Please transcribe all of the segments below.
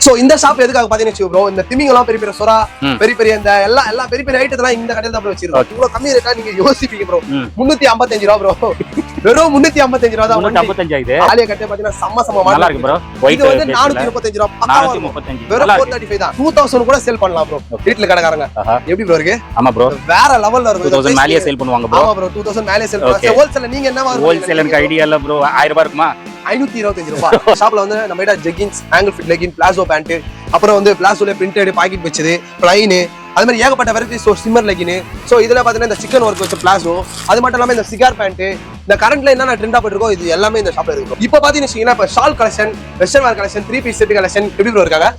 So இந்த shop எதுக்காக பாத்தீங்கன்னா ப்ரோ, இந்த திமிங்கலாம் பெரிய பெரிய சொரா பெரிய பெரிய இந்த எல்லாம் பெரிய பெரிய ஐட்டத்தெல்லாம் இந்த கடையில தான் ப்ரோ வச்சிருக்கோம். இவ்வளவு கம்மி ரேட்டா நீங்க யோசிப்பீங்க ப்ரோ. 355 ரூபா ப்ரோ. வெறும் 355 ரூபா தான். 355 இது. ஆலியா கட்டே பாத்தீங்கன்னா செம்ம நல்லா இருக்கு ப்ரோ. இது வந்து 435 ரூபா. 435. வெறும் 435 தான். 2000 கூட சேல் பண்ணலாம் ப்ரோ. வீட்ல கடைக்காரங்க. எப்படி ப்ரோ இருக்கு? ஆமா ப்ரோ. வேற லெவல்ல இருக்கு. 2000 மேலே சேல் பண்ணுவாங்க ப்ரோ. ஆமா ப்ரோ. 2000 மேலே சேல் பண்ணுவாங்க. ஹோல்சேல்ல நீங்க என்ன வாங்குவீங்க? ஹோல்சேல் எனக்கு ஐடியா இல்ல ப்ரோ. 1000 ரூபாய் இருக்குமா? 525 ரூபாய். ஷாப்ல வந்து நம்ம கிட்ட jeggings, ankle fit legging, palazzo pant, அப்புறம் வந்து பிளாசோல பிரிண்டட் பாக்கெட் வச்சது, பிளைன், அது மாதிரி ஏகப்பட்ட வெரைட்டிஸ். Simmer legging. சோ இதுல பாத்தீங்கன்னா இந்த சிக்கன் ஒர்க் வச்ச பிளாசோ, அது மட்டும் இல்லாம இந்த சிகார் பேண்ட், இந்த கரண்ட்ல என்ன ட்ரெண்டா போயிட்டு இருக்கோ இது எல்லாமே இந்த ஷாப்ல இருக்கு. இப்போ பாத்தீங்கன்னா இப்ப shawl collection, western wear collection, 3 piece set collection எப்படி ப்ரோ இருக்காங்க?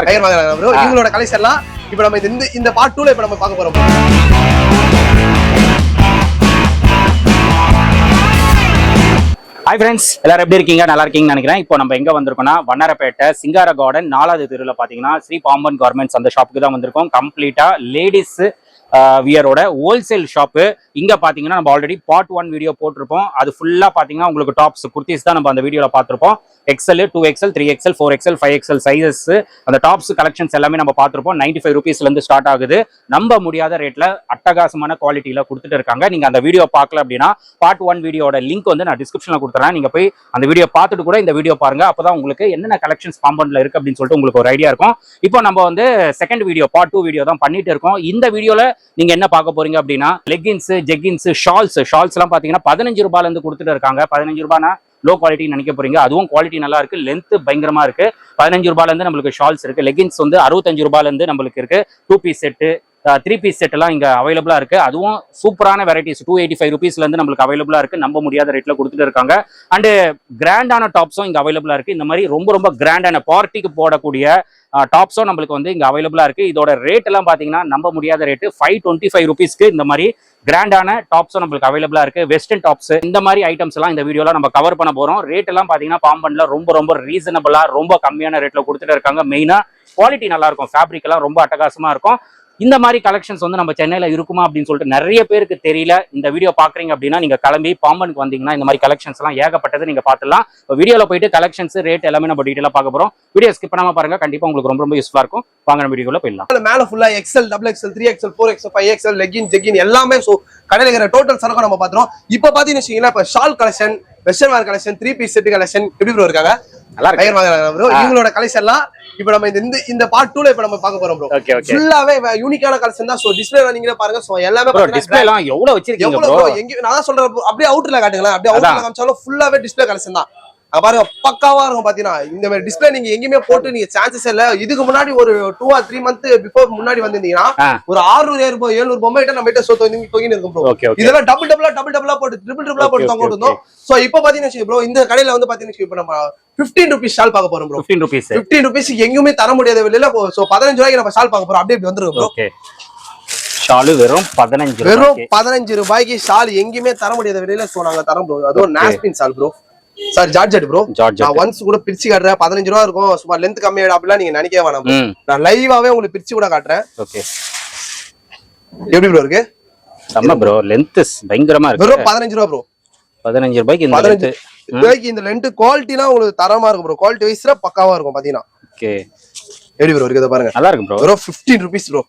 கயிறு வாங்குறாங்க ப்ரோ. இவங்களோட கலெக்ஷன்லாம் இப்போ நம்ம இந்த பார்ட் 2ல இப்போ நம்ம பார்க்க போறோம். ஹாய் ஃப்ரெண்ட்ஸ், எல்லாரும் எப்படி இருக்கீங்க? நல்லா இருக்கீங்கன்னு நினைக்கிறேன். இப்போ நம்ம எங்க வந்திருக்கோம்னா வண்ணாரப்பேட்டை சிங்கார கார்டன் 4வது தெருவில் பாத்தீங்கன்னா ஸ்ரீ பாம்பன் கார்மெண்ட்ஸ் அந்த ஷாப்புக்கு தான் வந்திருக்கோம். கம்ப்ளீட்டா லேடிஸ் வியரோட ஹோல்சேல் ஷாப்பு. இங்க பாத்தீங்கன்னா நம்ம ஆல்ரெடி பார்ட் 1 வீடியோ போட்டிருப்போம். அது ஃபுல்லா பாத்தீங்கன்னா உங்களுக்கு டாப்ஸ் குர்த்திஸ் தான் நம்ம அந்த வீடியோல பார்த்திருப்போம். XL, 2XL, 3XL, 4XL, 5XL sizes அந்த டாப்ஸ் கலெக்ஷன்ஸ் எல்லாமே நம்ம பார்த்திருப்போம். 95 ரூபீஸ்ல இருந்து ஸ்டார்ட் ஆகுது. நம்ப முடியாத ரேட்ல அட்டகாசமான குவாலிட்டியில கொடுத்துட்டு இருக்காங்க. நீங்க அந்த வீடியோ பார்க்கல அப்படின்னா பார்ட் 1 வீடியோட லிங்க் வந்து நான் டிஸ்கிரிப்ஷன்ல கொடுத்துறேன். நீங்க போய் அந்த வீடியோ பார்த்துட்டு கூட இந்த வீடியோ பாருங்க. அப்பதான் உங்களுக்கு என்னென்ன கலெக்ஷன்ஸ் பாம்பன்ல இருக்கு அப்படின்னு சொல்லிட்டு உங்களுக்கு ஒரு ஐடியா இருக்கும். இப்போ நம்ம வந்து செகண்ட் வீடியோ பார்ட் 2 வீடியோ தான் பண்ணிட்டு இருக்கோம். இந்த வீடியோல நீங்க என்ன பார்க்க போறீங்க அப்படின்னா லெகின்ஸ், ஜெகின்ஸ், ஷால்ஸ் எல்லாம் பாத்தீங்கன்னா 15 ரூபாயில இருந்து கொடுத்துட்டு இருக்காங்க. 15 ரூபாய்னா லோ குவாலிட்டி நினைக்க போறீங்க. அதுவும் குவாலிட்டி நல்லா இருக்கு, லென்த் பயங்கரமா இருக்கு. 15 ரூபாயில இருந்து நம்மளுக்கு ஷால்ஸ் இருக்கு. லெகின்ஸ் வந்து 65 ரூபாயில இருந்து நம்மளுக்கு இருக்கு. 2 பீஸ் செட்டு, 3 பீஸ் செட் எல்லாம் இங்க அவைலபிளா இருக்கு. அதுவும் சூப்பரான வெரைட்டிஸ் 285 ரூபீஸ்ல இருந்து நம்மளுக்கு அவைலபிளா இருக்கு. நம்ப முடியாத ரேட்ல கொடுத்துட்டு இருக்காங்க. அண்ட் கிராண்டான டாப்ஸும் இங்க அவைலபிளா இருக்கு. இந்த மாதிரி ரொம்ப கிராண்டான பார்ட்டிக்கு போடக்கூடிய டாப்ஸும் நம்மளுக்கு வந்து இங்க அவைலபிளா இருக்கு. இதோட ரேட் எல்லாம் பாத்தீங்கன்னா நம்ப முடியாத ரேட்டு 525 ரூபீஸ்க்கு இந்த மாதிரி கிராண்டான டாப்ஸும் நம்மளுக்கு அவைலபிளா இருக்கு. வெஸ்டர்ன் டாப்ஸ் இந்த மாதிரி ஐட்டம்ஸ் எல்லாம் இந்த வீடியோல நம்ம கவர் பண்ண போறோம். ரேட் எல்லாம் பாத்தீங்கன்னா பாம்பன்ல ரொம்ப ரீசனபிளா ரொம்ப கம்மியான ரேட்ல கொடுத்துட்டு இருக்காங்க. மெயினா குவாலிட்டி நல்லா இருக்கும். ஃபேப்ரிக் எல்லாம் ரொம்ப அட்டகாசமா இருக்கும். இந்த மாதிரி கலெக்ஷன்ஸ் வந்து நம்ம சென்னையில இருக்குமா அப்படின்னு சொல்லிட்டு நிறைய பேருக்கு தெரியல. இந்த வீடியோ பாக்குறீங்க அப்படின்னா நீங்க கிளம்பி பாம்பனுக்கு வந்தீங்கன்னா இந்த மாதிரி கலெக்ஷன்ஸ் எல்லாம் ஏகப்பட்டது நீங்க பாத்துலாம். வீடியோல போயிட்டு கலெக்ஷன்ஸ் ரேட் எல்லாமே நம்ம டீடைலா பார்க்க போறோம். வீடியோ ஸ்கிப் பண்ணாம பாருங்க, கண்டிப்பா உங்களுக்கு ரொம்ப யூஸ்ஃபுல்லா இருக்கும். வாங்க நம்ம வீடியோல போயிடலாம். மேல ஃபுல்லா XL, XXL, 3XL, 4XL, 5XL legging, jegging எல்லாமே கடையில இருக்கிற டோட்டல் சரக்கு நம்ம பாத்துறோம். இப்போ பாத்தீங்கன்னா இப்ப shawl collection, western wear collection, 3 piece set collection எப்படி ப்ரோ இருக்காங்க? நல்லா இருக்கு ப்ரோ. இவங்களோட கலெக்ஷன்லாம் இப்போ நம்ம இந்த பார்ட் 2ல இப்போ நம்ம பார்க்க போறோம் ப்ரோ. ஃபுல்லாவே யூனிக்கான கலெக்ஷன் தான். டிஸ்ப்ளேல நீங்களே பாருங்க. எல்லாமே டிஸ்ப்ளேலாம் எவ்வளவு வச்சிருக்கீங்க ப்ரோ? எங்க நான் சொல்றேன் அப்படியே அவுட்ல காட்டுங்களேன். அப்படியே அவுட்ல காமிச்சாலும் ஃபுல்லாவே டிஸ்ப்ளே கலெக்ஷன் தான். பாருங்க பக்காவா இருக்கும். பாத்தீங்கன்னா இந்த மாதிரி டிஸ்பிளே நீங்க எங்கேயுமே போட்டு நீங்க சான்சஸ் இல்ல. இதுக்கு முன்னாடி ஒரு 2 or 3 months பிஃபோர் முன்னாடி வந்தீங்கன்னா ஒரு 600-700 பொம்மை நம்ம கிட்ட தொங்கின்னு இருக்கும் ப்ரோ. இதெல்லாம் டபுள் போட்டு ட்ரிபிள் போட்டு தொங்க விட்டுருந்தோம். சோ இப்போ பாத்தீங்கன்னா ப்ரோ இந்த கடையில வந்து பாத்தீங்கன்னா இப்போ நம்ம 15 ரூபீஸ் ஷால் பார்க்க போறோம் ப்ரோ. 15 ரூபீஸ் எங்கேயுமே தர முடியாத விலையில. சோ 15 ரூபாய்க்கு நம்ம ஷால் பார்க்க போறோம். அப்படியே வந்துருங்க ப்ரோ. ஷால் வெறும் 15 ரூபாய்க்கு ஷால் எங்கேயுமே தர முடியாத விலையில சோ நாங்க தரோம் ப்ரோ. அதுவும் நாஸ்பின் ஷால் ப்ரோ. சார் ஜார்ஜெட் ப்ரோ. நான் ஒன்ஸ் கூட பிரிச்சு காட்டுறேன். 15 ரூபா இருக்கும். சும்மா லென்த் கம்மியா அப்படிலாம் நீங்க நினைக்கவே வேணாம். நான் லைவாவே உங்களுக்கு பிரிச்சு கூட காட்டுறேன். ஓகே, எப்படி ப்ரோ இருக்கு? செம்ம ப்ரோ. லென்த் பயங்கரமா இருக்கு. வெறும் 15 ரூபா ப்ரோ. 15 ரூபாய்க்கு இந்த 15 ரூபாய்க்கு இந்த லென்த் குவாலிட்டிலாம் உங்களுக்கு தரமா இருக்கும் ப்ரோ. குவாலிட்டி வைஸ்ல பக்காவா இருக்கும் பாத்தீங்கன்னா. ஓகே, எப்படி ப்ரோ இருக்கு? பாருங்க நல்லா இருக்கு ப்ரோ. வெறும் 15 ரூபீஸ் ப்ரோ.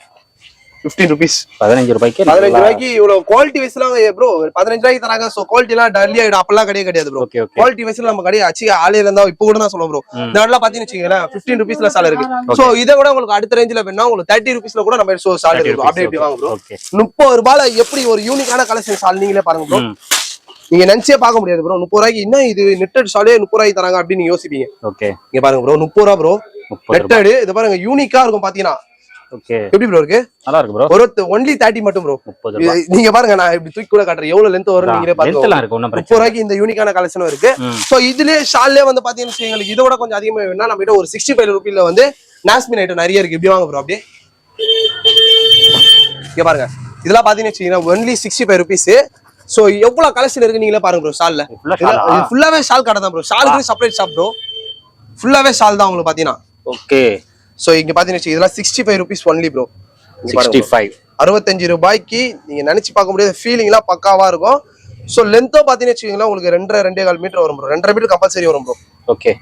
15 ரூபீஸ் 15 ரூபாய்க்கு இவ்வளவு குவாலிட்டி வைஸ்லாம் ப்ரோ 15 ரூபாய்க்கு தராங்க. சோ குவாலிட்டி எல்லாம் டல்லி ஆயிடும். அப்பெல்லாம் கிடையாது ப்ரோ. குவாலிட்டி வைஸ்ல நம்ம கடையை அச்சி ஆலையில இருந்தா இப்போ கூட நான் சொல்லுவோம் ப்ரோ. இந்த இடம்லாம் பாத்தீங்கன்னு வச்சுக்கோங்களேன் 15 ரூபீஸ்ல சால் இருக்கு. சோ இதை கூட உங்களுக்கு அடுத்த ரேஞ்சில வேணா உங்களுக்கு 30 ரூபீஸ்ல கூட நம்ம சால் இருக்கு. அப்படியே வாங்க ப்ரோ. 30 ரூபாயில எப்படி ஒரு யூனிக்கான கலெக்ஷன் சால் நீங்களே பாருங்க ப்ரோ. நீங்க நினைச்சே பார்க்க முடியாது ப்ரோ. 30 ரூபாய்க்கு என்ன இது நெட்டட் சாலே 30 ரூபாய்க்கு தராங்க அப்படின்னு யோசிப்பீங்க. ஓகே, இங்க பாருங்க ப்ரோ 30 ரூபா ப்ரோ. நெட்டட் இது பாருங்க யூனிக்கா இருக்கும் பாத்தீங்கன்னா. ஓகே, எப்படி ப்ரோ இருக்கு? நல்லா இருக்கு ப்ரோ. ஒரு only 30 மட்டும் ப்ரோ. நீங்க பாருங்க நான் இப்படி தூக்கி கூட காட்டுறேன். எவ்வளவு லென்த் வரும் நீங்களே பாருங்க. 30 ரூபாய்க்கு இந்த யூனிக்கான கலெக்ஷனும் இருக்கு. சோ இதுலயே ஷால்லே வந்து பாத்தீங்கன்னா எங்களுக்கு இதோட கொஞ்சம் அதிகமா வேணும்னா நம்ம கிட்ட ஒரு 65 ரூபாய்ல வந்து நாஸ்மின் ஐட்டம் நிறைய இருக்கு. இப்படி வாங்க ப்ரோ. அப்படியே இங்க பாருங்க. இதெல்லாம் பாத்தீங்கன்னா only 65 ரூபீஸ். சோ எவ்வளவு கலெக்ஷன் இருக்கு நீங்களே பாருங்க ப்ரோ. ஷால்ல ஃபுல்லாவே ஷால் கடை தான் ப்ரோ. ஷாலுக்கு செப்பரேட் ஷாப் ப்ரோ. ஃபுல்லாவே ஷால் தான் உங்களுக்கு பாத்தீங்கன்னா. ஓகே, சோ இங்க பாத்தீங்கன்னா இதெல்லாம் 65 ரூபீஸ் ஒன்லி ப்ரோ. 65 ரூபாய்க்கு நீங்க நினைச்சு பார்க்க முடியாத ஃபீலிங் எல்லாம் பக்காவா இருக்கும். சோ லென்த்தோ பாத்தீங்கன்னா உங்களுக்கு 2.5 மீட்டர் வரும் ப்ரோ. 2.5 மீட்டர் கம்பல்சரி வரும் ப்ரோ. ஓகே,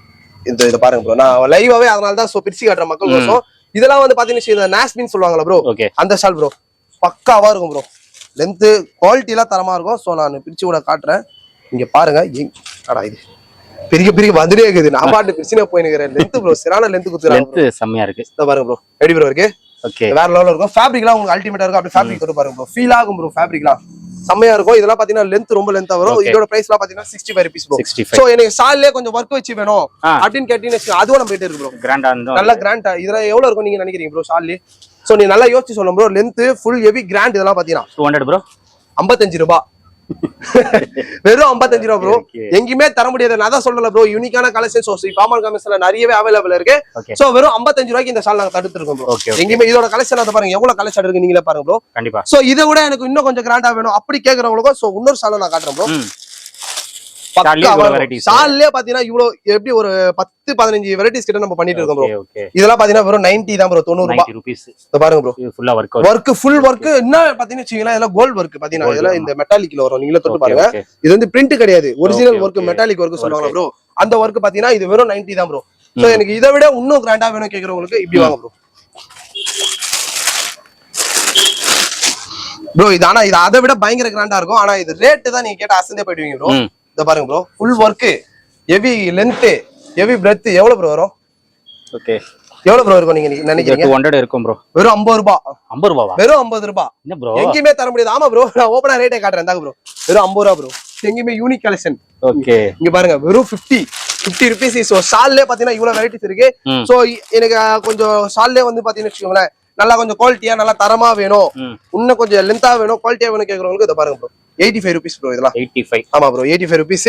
இத பாருங்க ப்ரோ, நான் லைவாவே அதனால தான் சோ பிரிச்சு காட்டுற மக்கள் கோசம். இதெல்லாம் வந்து பாத்தீங்கன்னா நாஸ்பின் சொல்லுவாங்கல்ல ப்ரோ, அந்த ஷால் ப்ரோ பக்காவா இருக்கும் ப்ரோ. லென்த் குவாலிட்டி எல்லாம் தரமா இருக்கும். சோ நான் பிரிச்சு கூட காட்டுறேன், இங்க பாருங்க. இது பெரிய பெரிய வந்துட்டே இருக்குது, நான் பாட்டு பிரிச்சுனே போயினுக்கிறேன். லென்த் ப்ரோ சரியான லென்த் குத்துறாங்க, செம்மையா இருக்கு. இத பாருங்க ப்ரோ, எப்படி ப்ரோ இருக்கு? வேற லெவல்ல இருக்கும். ஃபேப்ரிக்லாம் உங்களுக்கு அல்டிமேட்டா இருக்கும். அப்படி ஃபேப்ரிக் தொட்டு பாருங்க ப்ரோ, ஃபீல் ஆகும் ப்ரோ. ஃபேப்ரிக்லாம் செம்மையா இருக்கும். இதெல்லாம் பாத்தீங்கன்னா லென்த் ரொம்ப லென்த்தா வரும். இதோட பிரைஸ்லாம் பாத்தீங்கன்னா 65 rupees ப்ரோ. சோ எனக்கு ஷால்லே கொஞ்சம் வர்க் வச்சு வேணும் அப்படின்னு கேட்டீங்கன்னா அதுவும் நம்ம கிட்ட இருக்கு ப்ரோ. கிராண்டா நல்ல கிராண்டா. இதெல்லாம் எவ்வளவு இருக்கும் நீங்க நினைக்கிறீங்க ப்ரோ ஷால்லே? சோ நீ நல்லா யோசிச்சு சொல்லுங்க bro. Length full heavy grand இதெல்லாம் பாத்தீங்கன்னா 200 ப்ரோ, 55 ரூபாய். வெறும் 55 ரூபாய் ப்ரோ. எங்கயுமே தர முடியாது. நான் தான் சொல்லல ப்ரோ, யூனிக்கான கலெக்ஷன் சோ பாமால் கமிஷன்ல நிறையவே அவைலபிள் இருக்கு. சோ வெறும் 55 ரூபாய்க்கு இந்த ஷால் நாங்க தடுத்து இருக்கோம் ப்ரோ. எங்கயுமே இதோட கலெக்ஷன் அத பாருங்க, எவ்வளவு கலெக்ஷன் இருக்கு நீங்களே பாருங்க ப்ரோ. கண்டிப்பா. சோ இத விட எனக்கு இன்னும் கொஞ்சம் கிராண்டா வேணும் அப்படி கேக்குறவங்களுக்கு சோ இன்னொரு ஷால் நான் காட்டுறேன் ப்ரோ. ஷால்லே பாத்தீங்கன்னா இவ்வளவு எப்படி ஒரு 10-15 வெரைட்டிஸ் கிட்ட நம்ம பண்ணிட்டு இருக்கோம் ப்ரோ. இதெல்லாம் பாத்தீங்கன்னா வெறும் 90 தான் ப்ரோ, 90 ரூபாய். இத பாருங்க ப்ரோ, ஃபுல்லா வர்க் ஃபுல் வர்க். என்ன பாத்தீங்கன்னா வச்சீங்களா, இதெல்லாம் கோல்ட் வர்க் பாத்தீங்கன்னா, இதெல்லாம் இந்த மெட்டாலிக்ல வரும். நீங்களே தொட்டு பாருங்க, இது வந்து பிரிண்ட் கிடையாது, ஒரிஜினல் வர்க், மெட்டாலிக் வர்க் சொல்லுவாங்க ப்ரோ. அந்த வர்க் பாத்தீங்கன்னா இது வெறும் 90 தான் ப்ரோ. சோ எனக்கு இதை விட இன்னும் கிராண்டா வேணும் கேக்குறவங்களுக்கு இப்படி வாங்க ப்ரோ. ப்ரோ இது ஆனா இது அதை விட பயங்கர கிராண்டா இருக்கும். ஆனா இது ரேட்டு தான் நீங்க கேட்ட அசந்தே போயிடுவீங்க ப்ரோ. இத பாருங்க bro, full work, heavy length, heavy breadth. எவ்வளவு ப்ரோ வரும்? ஓகே, எவ்வளவு ப்ரோ இருக்கும் நீங்க நினைக்கிறீங்க? 200 இருக்கும் ப்ரோ. வெறும் 50 ரூபாய். 50 ரூபாயா? வெறும் 50 ரூபாய். என்ன ப்ரோ, எங்கயுமே தர முடியாது. ஆமா ப்ரோ, நான் ஓபனா ரேட்டே காட்டுறேன். தாங்க ப்ரோ, வெறும் 50 ரூபாய் ப்ரோ. எங்கயுமே யூனிக் கலெக்ஷன். ஓகே, இங்க பாருங்க வெறும் 50 rupees. சோ ஷால்லே பாத்தீங்கன்னா இவ்வளவு வெரைட்டிஸ் இருக்கு. சோ எனக்கு கொஞ்சம் ஷால்லே வந்து பாத்தீங்கன்னா வச்சுக்கோங்களேன், நல்லா கொஞ்சம் குவாலிட்டியா நல்லா தரமா வேணும், இன்னும் கொஞ்சம் லென்த்தா வேணும், குவாலிட்டியா வேணும் கேக்குறவங்களுக்கு இத பாருங்க ப்ரோ. 85 rupees bro. இதெல்லாம் 85. ஆமா ப்ரோ, 85 rupees.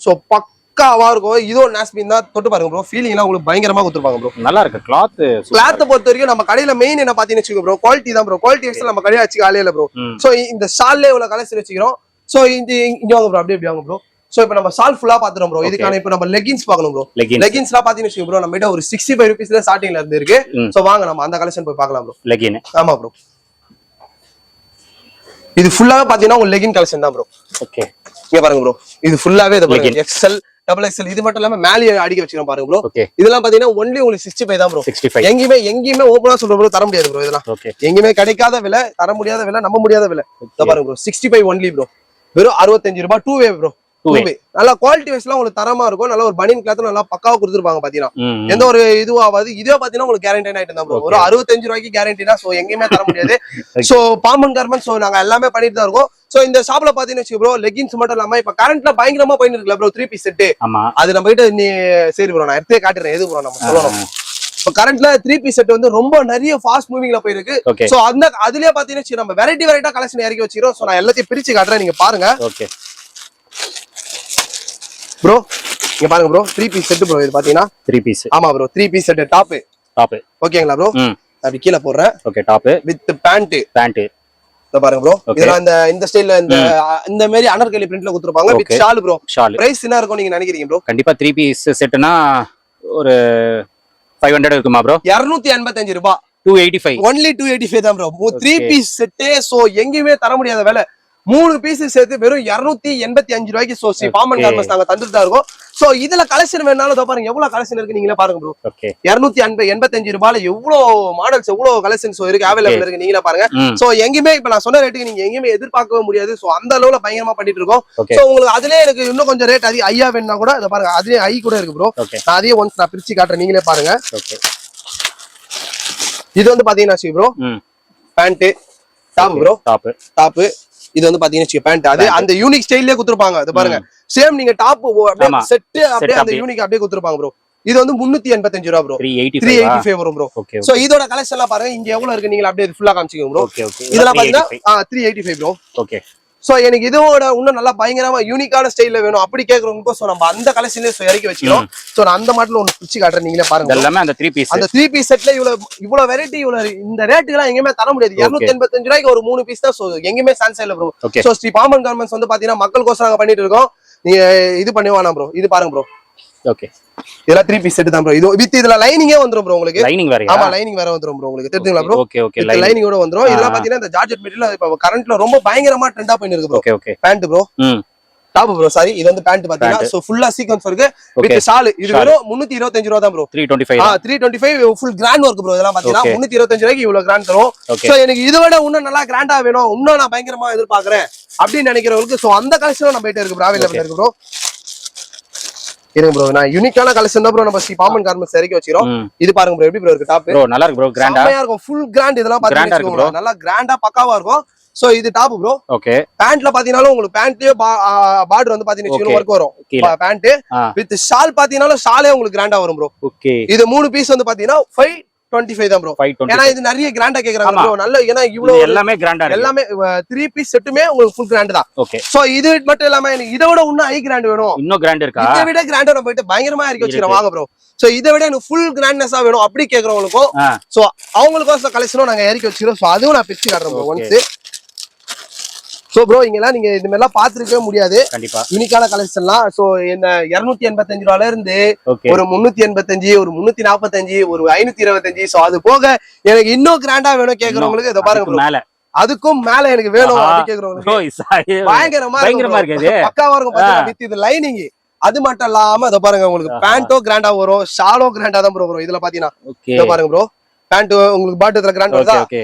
சோ பக்காவா இருக்கும். இதோ நாஸ்பின் தான். தொட்டு பாருங்க ப்ரோ, ஃபீலிங் எல்லாம் உங்களுக்கு பயங்கரமா கொடுத்துருப்பாங்க ப்ரோ. நல்லா இருக்கு கிளாத். பொறுத்த வரைக்கும் நம்ம கடையில மெயின் என்ன பாத்தீங்கன்னு வச்சுக்கோ ப்ரோ, குவாலிட்டி தான் ப்ரோ. குவாலிட்டி வைஸ்ல நம்ம கடையில வச்சுக்க ஆளே இல்ல ப்ரோ. சோ இந்த ஷால்லே இவ்வளவு கலெக்ஷன் வச்சுக்கிறோம். சோ இங்க வாங்க ப்ரோ, அப்படியே வாங்க ப்ரோ. சோ இப்போ நம்ம ஷால் ஃபுல்லா பாத்துறோம் ப்ரோ. இதுக்கான இப்போ நம்ம லெகின்ஸ் பார்க்கணும் ப்ரோ. லெகின்ஸ்லாம் பாத்தீங்கன்னு ப்ரோ, நம்ம கிட்ட ஒரு 65 rupees ஸ்டார்டிங்ல இருந்து இருக்கு. சோ வாங்க நம்ம அந்த கலெக்ஷன் போய் பார்க்கலாம் ப்ரோ. லெகின். ஆமா ப்ரோ, இது ஃபுல்லாவே பாத்தீங்கன்னா உங்க லெகின் கலெக்ஷன் தான் ப்ரோ. ஓகே, இங்க பாருங்க ப்ரோ, இது ஃபுல்லாவே இது பாருங்க, XL, XXL. இது மட்டும் இல்லாம மேலே அடிக்க வச்சிருக்கோம் பாருங்க ப்ரோ. இதெல்லாம் பாத்தீங்கன்னா ஒன்லி உங்களுக்கு 65 தான் ப்ரோ. 65. எங்கயுமே ஓபனா சொல்ற ப்ரோ, தர முடியாது ப்ரோ. இதெல்லாம் எங்கயுமே கிடைக்காத விலை, தர முடியாத விலை, நம்ப முடியாத விலை. இத பாருங்க ப்ரோ, 65 ஒன்லி ப்ரோ. வெறும் 65 ரூபாய். 2 வே ப்ரோ. 2 வே. நல்லா குவாலிட்டி வைஸ்லாம் உங்களுக்கு தரமா இருக்கும். நல்ல ஒரு பனியன் கிளாத் நல்லா பக்காவா கொடுத்துருப்பாங்க பாத்தீங்கன்னா, எந்த ஒரு இதுவும் ஆகாது. இதே பாத்தீங்கன்னா உங்களுக்கு கேரண்டி ஆயிட்டு தான் ப்ரோ. ஒரு 65 ரூபாய்க்கு கேரண்டினா சோ எங்கயுமே தர முடியாது. சோ பாம்பன் கார்மெண்ட்ஸ் சோ நாங்க எல்லாமே பண்ணிட்டு தான் இருக்கோம். சோ இந்த ஷாப்ல பாத்தீங்கன்னா ப்ரோ, லெகின்ஸ் மட்டும் இல்லாம இப்ப கரண்ட்ல பயங்கரமா போயிட்டு இருக்குல ப்ரோ, 3 பீஸ் செட். அது நம்ம கிட்ட நீ சரி ப்ரோ, நான் எடுத்தே காட்டுறேன். எது ப்ரோ நம்ம சொல்லணும், இப்ப கரண்ட்ல 3 பீஸ் செட் வந்து ரொம்ப நிறைய ஃபாஸ்ட் மூவிங்ல போயிருக்கு. சோ அந்த அதுலயே பாத்தீங்கன்னா நம்ம வெரைட்டியா கலெக்ஷன் இறக்கி வச்சிரோம். சோ நான் எல்லாத்தையும் பிரிச்சு காட்டுறேன், நீங்க பாருங்க. ஓகே ப்ரோ, இங்க பாருங்க ப்ரோ, 3 பீஸ் செட் ப்ரோ. இது பாத்தீங்கன்னா 3 பீஸ். ஆமா ப்ரோ, 3 பீஸ் செட். டாப் ஓகேங்களா ப்ரோ? அப்படி கீழ போடுறேன். Okay, top with pant. இத பாருங்க ப்ரோ, இதெல்லாம் இந்த ஸ்டைல்ல இந்த மாதிரி அனர்கலி பிரிண்ட்ல கொடுத்துருப்பாங்க. With shawl bro. பிரைஸ் என்ன இருக்கும் நீங்க நினைக்கிறீங்க ப்ரோ? கண்டிப்பா 3 பீஸ் செட்னா ஒரு 500 இருக்குமா ப்ரோ? 285 ரூபாய். 285. ஒன்லி 285 தான் ப்ரோ. 3 பீஸ் செட்டே சோ எங்கயுமே தர முடியாத விலை. 3 பீஸ் சேர்த்து வெறும் 285 ரூபாய்க்கு சோ பாம்பன் கார்மெண்ட்ஸ் நாங்க தந்துட்டு தான் இருக்கோம். சோ இதுல கலெக்ஷன் வேணாலும் பாருங்க எவ்வளவு கலெக்ஷன் இருக்கு, நீங்களே பாருங்க ப்ரோ. 285 ரூபாயில எவ்வளவு மாடல்ஸ், எவ்வளவு கலெக்ஷன்ஸ் இருக்கு, அவைலபிள் இருக்கு, நீங்களே பாருங்க. சோ எங்கயுமே இப்ப நான் சொன்ன ரேட்டுக்கு நீங்க எங்கயுமே எதிர்பார்க்கவே முடியாது. சோ அந்த அளவுல பயங்கரமா பண்ணிட்டு இருக்கோம். சோ உங்களுக்கு அதுலயே எனக்கு இன்னும் கொஞ்சம் ரேட் அதிகம் ஐயா வேணும்னா கூட இத பாருங்க, அதுலயே ஐ கூட இருக்கு ப்ரோ. நான் அதையே ஒன்ஸ் நான் பிரிச்சு காட்டுறேன், நீங்களே பாருங்க. இது வந்து பாத்தீங்கன்னா bro pant, top bro, top. இது வந்து பாத்தீங்கன்னா பேண்ட், அது அந்த யூனிக் ஸ்டைல்லே குடுத்துருப்பாங்க. அது பாருங்க, சேம் நீங்க டாப் அப்படியே செட் அப்படியே அந்த யூனிக் அப்படியே குடுத்துருப்பாங்க ப்ரோ. இது வந்து 385 ரூபாய் ப்ரோ. 385 வரும் ப்ரோ. சோ இதோட கலெக்ஷன் எல்லாம் பாருங்க, இங்க எவ்வளவு இருக்கு நீங்க அப்படியே ஃபுல்லா காமிச்சிங்க ப்ரோ. இதெல்லாம் பாத்தீங்கன்னா 385 ப்ரோ. ஓகே, சோ எனக்கு இதோட இன்னும் நல்லா பயங்கரமா யூனிக்கான ஸ்டைல்ல வேணும் அப்படி கேக்குறவங்க சோ நம்ம அந்த கலெக்ஷன்ல இறக்கி வச்சிரோம். சோ நான் அந்த மாடல்ல ஒன்னு பிரிச்சு காட்டுறேன், நீங்களே பாருங்க. எல்லாமே அந்த 3 பீஸ், அந்த 3 பீஸ் செட்ல இவ்வளவு வெரைட்டி, இவ்வளவு இந்த ரேட்டுக்கு எங்கயுமே தர முடியாது. 285 ரூபாய்க்கு ஒரு 3 பீஸ் தான். சோ எங்கயுமே சான்ஸ் இல்ல bro. So Shri Pamban garments வந்து பாத்தீங்கன்னா மக்களுக்கோசம் நாங்க பண்ணிட்டு இருக்கோம். நீங்க இது பண்ணுவானா ப்ரோ, இது பாருங்க ப்ரோ. ஓகே, இதெல்லாம் 3 பீஸ் செட் தான் ப்ரோ. இது வித் இதுல லைனிங்கே வந்துரும் ப்ரோ உங்களுக்கு. லைனிங் வேற? ஆமா, லைனிங் வேற வந்துரும் ப்ரோ உங்களுக்கு. தெரியுங்களா ப்ரோ? ஓகே ஓகே, லைனிங்கோட வந்துரும். இதெல்லாம் பாத்தீங்கன்னா இந்த ஜார்ஜெட் மெட்டீரியல் இப்ப கரண்ட்ல ரொம்ப பயங்கரமா ட்ரெண்டா போயிட்டு இருக்கு bro. Okay okay, pant bro. Top bro sorry இது வந்து பேண்ட் பாத்தீங்கன்னா சோ ஃபுல்லா சீக்வென்ஸ் இருக்கு வித் ஷால் இது வெறும் 325 ரூபாய் தான் bro 325 full grand work bro இதெல்லாம் பாத்தீங்கன்னா 325 ரூபாய்க்கு இவ்வளவு கிராண்ட் தரும் சோ எனக்கு இதை விட இன்னும் நல்லா கிராண்டா வேணும் இன்னும் நான் பயங்கரமா எதிர்பார்க்கறேன் அப்படின்னு நினைக்கிறவங்களுக்கு சோ அந்த கலெக்ஷனும் நம்ம கிட்ட இருக்கு ப்ரோ அவைலபிள் இருக்கு ப்ரோ இருங்க ப்ரோ நான் யூனிக்கான கலெக்ஷன் தான் ப்ரோ நம்ம ஸ்ரீ பாம்பன் கார்மெண்ட்ஸ் இறக்கி வச்சிரோம் இது பாருங்க ப்ரோ எப்படி ப்ரோ இருக்கு டாப் ப்ரோ நல்லா இருக்கு ப்ரோ கிராண்டா இருக்கும் ஃபுல் கிராண்ட் இதெல்லாம் பாத்தீங்கன்னா நல்லா கிராண்டா பக்காவா இருக்கும் சோ இது டாப் ப்ரோ ஓகே பேண்ட்ல பாத்தீங்கன்னா உங்களுக்கு பேண்ட்லயே பார்டர் வந்து பாத்தீங்கன்னா வர்க் வரும் பேண்ட் வித் ஷால் பாத்தீங்கன்னா ஷாலே உங்களுக்கு கிராண்டா வரும் ப்ரோ ஓகே இது 3 பீஸ் வந்து பாத்தீங்கன்னா 525 தான் ப்ரோ ஏன்னா இது நிறைய கிராண்டா கேக்குறாங்க ப்ரோ நல்ல ஏன்னா இவ்வளவு எல்லாமே கிராண்டா இருக்கு எல்லாமே 3 பீஸ் செட்டுமே உங்களுக்கு ஃபுல் கிராண்ட் தான் ஓகே சோ இது மட்டும் இல்லாம எனக்கு இதை விட இன்னும் ஹை கிராண்ட் வேணும் இன்னும் கிராண்ட் இருக்கா இதை விட கிராண்டா நம்ம போயிட்டு பயங்கரமா இறக்கி வச்சிரோம் வாங்க ப்ரோ சோ இதை விட எனக்கு ஃபுல் கிராண்ட்னஸா வேணும் அப்படி கேக்குறவங்களுக்கும் சோ அவங்களுக்கும் கலெக்ஷனும் நாங்க இறக்கி வச்சிரோம் சோ அதுவும் நான் பிரிச்சு காட்டுறேன் ப்ரோ ஒன்ஸ் சோ ப்ரோ இங்கெல்லாம் நீங்க இது மாதிரிலாம் பாத்துருக்கவே முடியாது கண்டிப்பா யூனிக்கான கலெக்ஷன்லாம் சோ இந்த 285 ரூபாயில இருந்து ஒரு 385 ஒரு 345 ஒரு 525 சோ அது போக எனக்கு இன்னும் கிராண்டா வேணும் கேக்குறவங்களுக்கு இத பாருங்க மேல அதுக்கும் மேல எனக்கு வேணும் அப்படி கேக்குறவங்களுக்கு பயங்கரமா இருக்கு பக்காவா இருக்கும் பாத்தீங்கன்னா வித் இது லைனிங் அது மட்டும் இல்லாம இத பாருங்க உங்களுக்கு பேண்டோ கிராண்டா வரும் ஷாலோ கிராண்டா தான் ப்ரோ இதுல பாத்தீங்கன்னா இத பாருங்க ப்ரோ பேண்ட் உங்களுக்கு பாட்டத்துல கிராண்ட் வருதா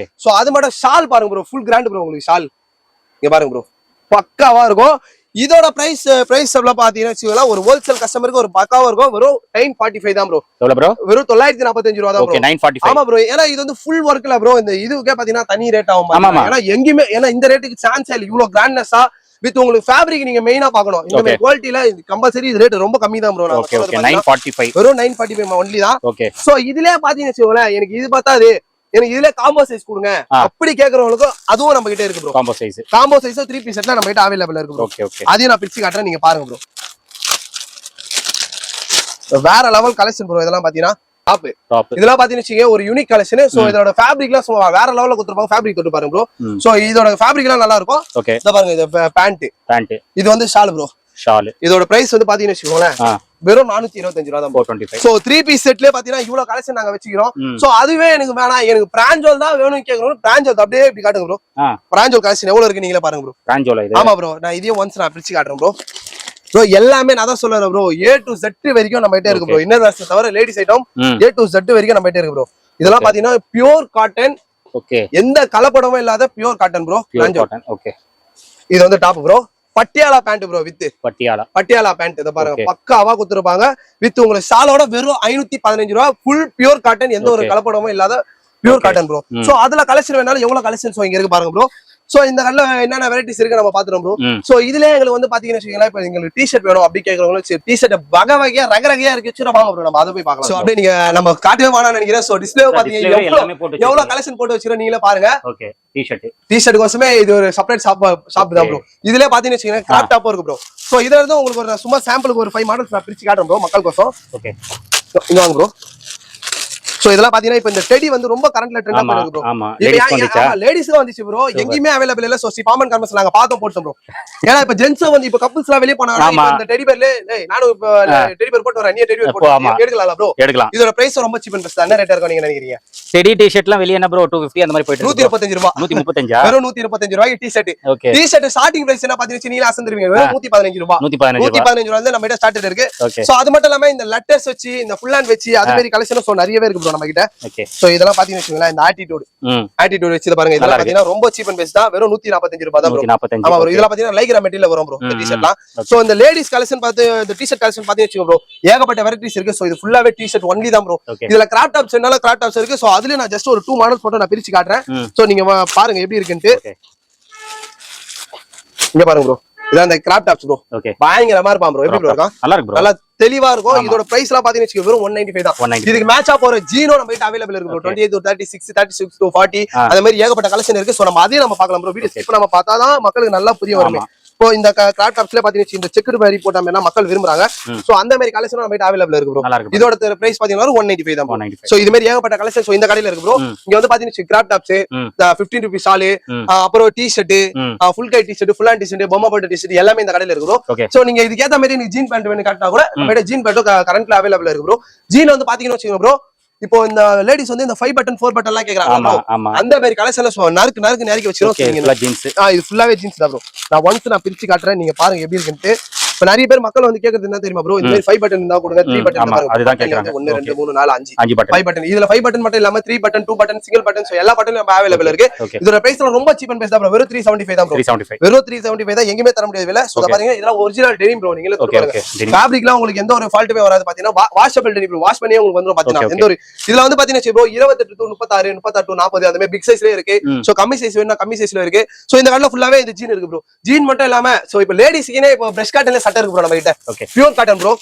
சோ அது மட்டும் ஷால் பாருங்க ப்ரோ ஃபுல் கிராண்ட் ப்ரோ உங்களுக்கு ஷால் இங்க பாருங்க ப்ரோ பக்காவா இருக்கும் இதோட பிரைஸ் எவ்வளவு பாத்தீங்கன்னா ஒரு ஹோல்சேல் கஸ்டமருக்கு ஒரு பக்காவா இருக்கும் வெறும் 945 தான் ப்ரோ எவ்வளவு ப்ரோ வெறும் 945 ரூபாய் தான் ப்ரோ 945 ஆமா ப்ரோ ஏன்னா இது வந்து ஃபுல் ஒர்க்ல ப்ரோ இந்த இதுக்கே பாத்தீங்கன்னா தனி ரேட் ஆகும் ஏன்னா எங்கயுமே ஏன்னா இந்த ரேட்டுக்கு சான்ஸ் இல்ல இவ்வளவு கிராண்ட்னஸா வித் உங்களுக்கு ஃபேப்ரிக் நீங்க மெயினா பார்க்கணும் இந்த மாதிரி குவாலிட்டில கம்பல்சரி இது ரேட் ரொம்ப கம்மி தான் ப்ரோ நான் ஓகே 945 வெறும் 945 ஒன்லி தான் ஓகே சோ இதுலயே பாத்தீங்கன்னு வெச்சுக்கோங்களேன் எனக்கு இது பார்த்தாது எனக்கு இதுல காம்போ சைஸ் கொடுங்க அப்படி கேக்குறவங்களுக்கு அதுவும் நம்ம கிட்ட இருக்கு ப்ரோ காம்போ சைஸ் 3 பீஸ் செட்ல நம்ம கிட்ட அவைலபிள் இருக்கு ப்ரோ ஓகே ஓகே அதையும் நான் பிரிச்சு காட்டுறேன் நீங்க பாருங்க ப்ரோ வேற லெவல் கலெக்ஷன் ப்ரோ இதெல்லாம் பாத்தீங்கன்னா டாப் இதெல்லாம் பாத்தீங்கன்னா ஒரு யூனிக் கலெக்ஷன் சோ இதோட ஃபேப்ரிக்லாம் சும்மா வேற லெவல்ல கொடுத்திருப்பாங்க ஃபேப்ரிக் தொட்டு பாருங்க ப்ரோ சோ இதோட ஃபேப்ரிக்லாம் நல்லா இருக்கும் ஓகே இத பாருங்க இது பேண்ட் இது வந்து ஷால் ப்ரோ இதோட பிரைஸ் வந்து பாத்தீங்கன்னா வெச்சுக்கோங்களேன் வெறும் 425 ரூபாய் தான் 425 சோ 3 பீஸ் செட்லயே பாத்தீங்கன்னா இவ்வளவு கலெக்ஷன் நாங்க வச்சிக்கிறோம் சோ அதுவே எனக்கு வேணாம் எனக்கு பிராஞ்சோல் தான் வேணும்னு கேக்குறோம் பிராஞ்சோல் அப்படியே இப்படி காட்டுங்க ப்ரோ பிராஞ்சோல் கலெக்ஷன் எவ்வளவு இருக்கு நீங்களே பாருங்க ப்ரோ பிராஞ்சோல் இது ஆமா ப்ரோ நான் இதையும் ஒன்ஸ் நான் பிரிச்சு காட்டுறேன் ப்ரோ எல்லாமே நான் தான் சொல்றேன் ப்ரோ A to Z வரைக்கும் நம்ம கிட்ட இருக்கு ப்ரோ இன்னர் வேர்ஸ் தவிர ladies item A to Z வரைக்கும் நம்ம கிட்ட இருக்கு ப்ரோ இதெல்லாம் பாத்தீங்கன்னா பியூர் காட்டன் ஓகே எந்த கலப்படமும் இல்லாத பியூர் காட்டன் ப்ரோ பிராஞ்சோல் ஓகே இது வந்து top bro Patiala pant bro with Patiala pant இத பாருங்க பக்காவா குடுத்துருப்பாங்க வித் உங்களுக்கு ஷாலோட வெறும் 515 ரூபாய் ஃபுல் பியூர் காட்டன் எந்த ஒரு கலப்படமும் இல்லாத பியூர் காட்டன் ப்ரோ சோ அதுல கலெக்ஷன் வேணாலும் எவ்வளவு கலெக்ஷன்ஸ் இங்க இருக்கு பாருங்க ப்ரோ சோ இந்த கல்ல என்னென்ன வெரைட்டிஸ் இருக்கு நம்ம பாத்துறோம் ப்ரோ சோ இதுல எங்களுக்கு வந்து பாத்தீங்கன்னா இப்ப உங்களுக்கு டி-ஷர்ட் வேணும் அப்படி கேக்குறவங்களுக்கு டி-ஷர்ட் வகை வகையா ரகரகையா இருக்கு சரி வாங்க ப்ரோ நம்ம அதை போய் பார்க்கலாம் சோ அப்படியே நீங்க நம்ம காட்டவே வேணாம்னு நினைக்கிறேன் சோ டிஸ்ப்ளே பாத்தீங்கன்னா எவ்வளவு கலெக்ஷன் போட்டு வச்சிரோம் நீங்களே பாருங்க ஓகே டி-ஷர்ட் கோசமே இது ஒரு செப்பரேட் ஷாப் தான் ப்ரோ இதுல பாத்தீங்கன்னா கிராப் டாப் இருக்கு ப்ரோ சோ இதுல இருந்து உங்களுக்கு ஒரு சும்மா சாம்பிளுக்கு ஒரு 5 மாடல்ஸ் நான் பிரிச்சு காட்டுறேன் ப்ரோ மக்கள் கோசம் ஓகே இங்க வாங்க ப்ரோ சோ இதெல்லாம் பாத்தீங்கன்னா இப்ப இந்த டெடி வந்து ரொம்ப கரண்ட்ல ட்ரெண்டா போயிருக்கு ப்ரோ ஆமா லேடிஸ்க்கு வந்துச்சு ப்ரோ எங்கயுமே அவைலபிள் இல்ல சோ சி பாமன் கார்மெண்ட்ஸ் நாங்க பார்த்தோம் போட்டோம் ப்ரோ ஏன்னா இப்ப ஜென்ஸ் வந்து இப்ப கப்பிள்ஸ்லாம் வெளிய போனாங்க இந்த டெடி பேர்ல நானும் இப்ப டெடி பேர் போட்டு வரேன் நீ டெடி பேர் போட்டு எடுக்கலாம் ப்ரோ எடுக்கலாம் இதோட பிரைஸ் ரொம்ப சீப் அண்ட் பெஸ்ட் என்ன ரேட்டா இருக்கும் நீங்க நினைக்கிறீங்க டெடி டி-ஷர்ட்லாம் வெளிய என்ன ப்ரோ 250 அந்த மாதிரி போயிட்டு 125 ரூபாய் 135 வெறும் 125 ரூபாய்க்கு டி-ஷர்ட் டி-ஷர்ட் ஸ்டார்டிங் பிரைஸ் என்ன பாத்தீங்கன்னா நீங்க அசந்திருவீங்க வெறும் 115 ரூபாய் 115 ரூபாய் வந்து நம்ம கிட்ட ஸ்டார்ட் இருக்கு சோ அது மட்டும் இல்லாம இந்த லெட்டர்ஸ் வச்சு இந்த ஃபுல் ஹேண்ட் வச்சு அது மாதிரி கலெக்ஷன் சோ நிறையவே இருக்கு ப்ரோ நம்ம கிட்ட ஓகே சோ இதெல்லாம் பாத்தீங்கன்னா வெச்சுங்களா இந்த ஆட்டிட்யூட் வச்சு பாருங்க இதெல்லாம் பாத்தீங்கன்னா ரொம்ப சீப் அண்ட் பெஸ்ட் தான் வெறும் 145 ரூபாய் தான் ப்ரோ ஆமா ப்ரோ இதெல்லாம் பாத்தீங்கன்னா லைக்ரா மெட்டீரியல் வரும் ப்ரோ இந்த டி-ஷர்ட்லாம் சோ இந்த லேடிஸ் கலெக்ஷன் பார்த்து இந்த டி-ஷர்ட் கலெக்ஷன் பாத்தீங்கன்னா ப்ரோ ஏகப்பட்ட வெரைட்டிஸ் இருக்கு சோ இது ஃபுல்லாவே டி-ஷர்ட் ஒன்லி தான் ப்ரோ இதுல கிராப் டாப்ஸ் என்னால கிராப் டாப்ஸ் இருக்கு சோ அதுல நான் ஜஸ்ட் ஒரு 2 மாடல்ஸ் போட்டு நான் பிரிச்சு காட்டுறேன் சோ நீங்க பாருங்க எப்படி இருக்குன்னு இங்க பாருங்க ப்ரோ இதான் இந்த கிராப் டாப்ஸ் ப்ரோ பயங்கரமா இருப்பான் ப்ரோ எப்படி ப்ரோ இருக்கா நல்லா இருக்கு ப்ரோ நல்லா தெளிவா இருக்கும் இதோட பிரைஸ் எல்லாம் பாத்தீங்கன்னா வெறும் 195 தான் இதுக்கு மேட்சா போற ஜீனோ நம்ம கிட்ட அவைலபிள் இருக்கு ப்ரோ 28 to 36 36 to 40 அந்த மாதிரி ஏகப்பட்ட கலெக்ஷன் இருக்கு சோ நம்ம அதையும் நம்ம பார்க்கலாம் ப்ரோ வீடியோ ஸ்கிப் நம்ம பார்த்தாதான் மக்களுக்கு நல்லா புரிய வரும் இப்போ இந்த கிராப் டாப்ஸ்ல பாத்தீங்கன்னா இந்த செக்குடு மாதிரி போட்டா மக்கள் விரும்புறாங்க சோ அந்த மாதிரி கலெக்ஷன் நம்ம கிட்ட அவைலபிள் இருக்கு ப்ரோ இதோட பிரைஸ் பாத்தீங்கன்னா 195 தான் சோ இது மாதிரி ஏகப்பட்ட கலெக்ஷன் சோ இந்த கடையில இருக்கு ப்ரோ இங்க வந்து பாத்தீங்கன்னா கிராப் டாப்ஸ் 15 ரூபீஸ் ஷால் அப்புறம் டி-ஷர்ட் ஃபுல் கை டி-ஷர்ட் ஃபுல் ஹேண்ட் டி-ஷர்ட் பொம்மை போட்ட டி-ஷர்ட் எல்லாமே இந்த கடையில இருக்கு ப்ரோ சோ நீங்க இதுக்கு ஏத்த மாதிரி நீங்க ஜீன் பேண்ட் வேணும் காட்டினா கூட நம்ம கிட்ட ஜீன் பேண்ட் கரண்ட்ல அவைலபிள் இருக்கு ப்ரோ ஜீன் வந்து பாத்தீங்கன்னா ப்ரோ இப்போ இந்த லேடிஸ் வந்து இந்த 5 பட்டன் 4 பட்டன் எல்லாம் கேக்குறாங்க அந்த மாதிரி கலெக்ஷன்ல நறுக்கு வச்சிருக்கோம். இது ஃபுல்லாவே ஜீன்ஸ் தான் ப்ரோ. நான் ஒன்ஸ் நான் பிரிச்சு காட்டுறேன், நீங்க பாருங்க எப்படி இருக்குன்னு. இப்ப நிறைய பேர் மக்கள் வந்து கேக்குறது என்ன தெரியுமா ப்ரோ, இந்த மாதிரி 5 பட்டன் இருந்தா கொடுங்க, 3 பட்டன் அதுதான் கேக்குறாங்க. 1 2 3 4 5 5 பட்டன். இதுல 5 பட்டன் மட்டும் இல்லாம 3 பட்டன் 2 பட்டன் சிங்கிள் பட்டன் எல்லா பட்டனும் நம்ம அவைலபிள் இருக்கு. இதோட பிரைஸ் ரொம்ப சீப் அண்ட் பெஸ்ட் தான் ப்ரோ. வெறும் 375 தான் ப்ரோ. வெறும் 375 தான், எங்கயுமே தர முடியாது விலை. சோ பாருங்க, இதெல்லாம் ஒரிஜினல் டெனிம் ப்ரோ. நீங்களே பாருங்க, ஃபேப்ரிக்லாம் உங்களுக்கு எந்த ஒரு ஃபால்ட்டுமே வராது. பாத்தீங்கன்னா வாஷபிள் டெனிம் ப்ரோ. வாஷ் பண்ணி உங்களுக்கு வந்துரும். பாத்தீங்கன்னா எந்த ஒரு இதுல வந்து பாத்தீங்கன்னா ப்ரோ 28 to 36 38 to 40 அந்த மாதிரி பிக் சைஸ்லயே இருக்கு. சோ கம்மி சைஸ் வேணும்னா கம்மி சைஸ்ல இருக்கு. சோ இந்த கடையில ஃபுல்லாவே இந்த ஜீன் இருக்கு ப்ரோ. ஜீன் மட்டும் இல்லாம சோ இப்போ லேடிஸ்க்குனே இப்போ பிரஷ் காட்டன்ல சட்டை இருக்கு ப்ரோ நம்ம கிட்ட. Pure cotton bro.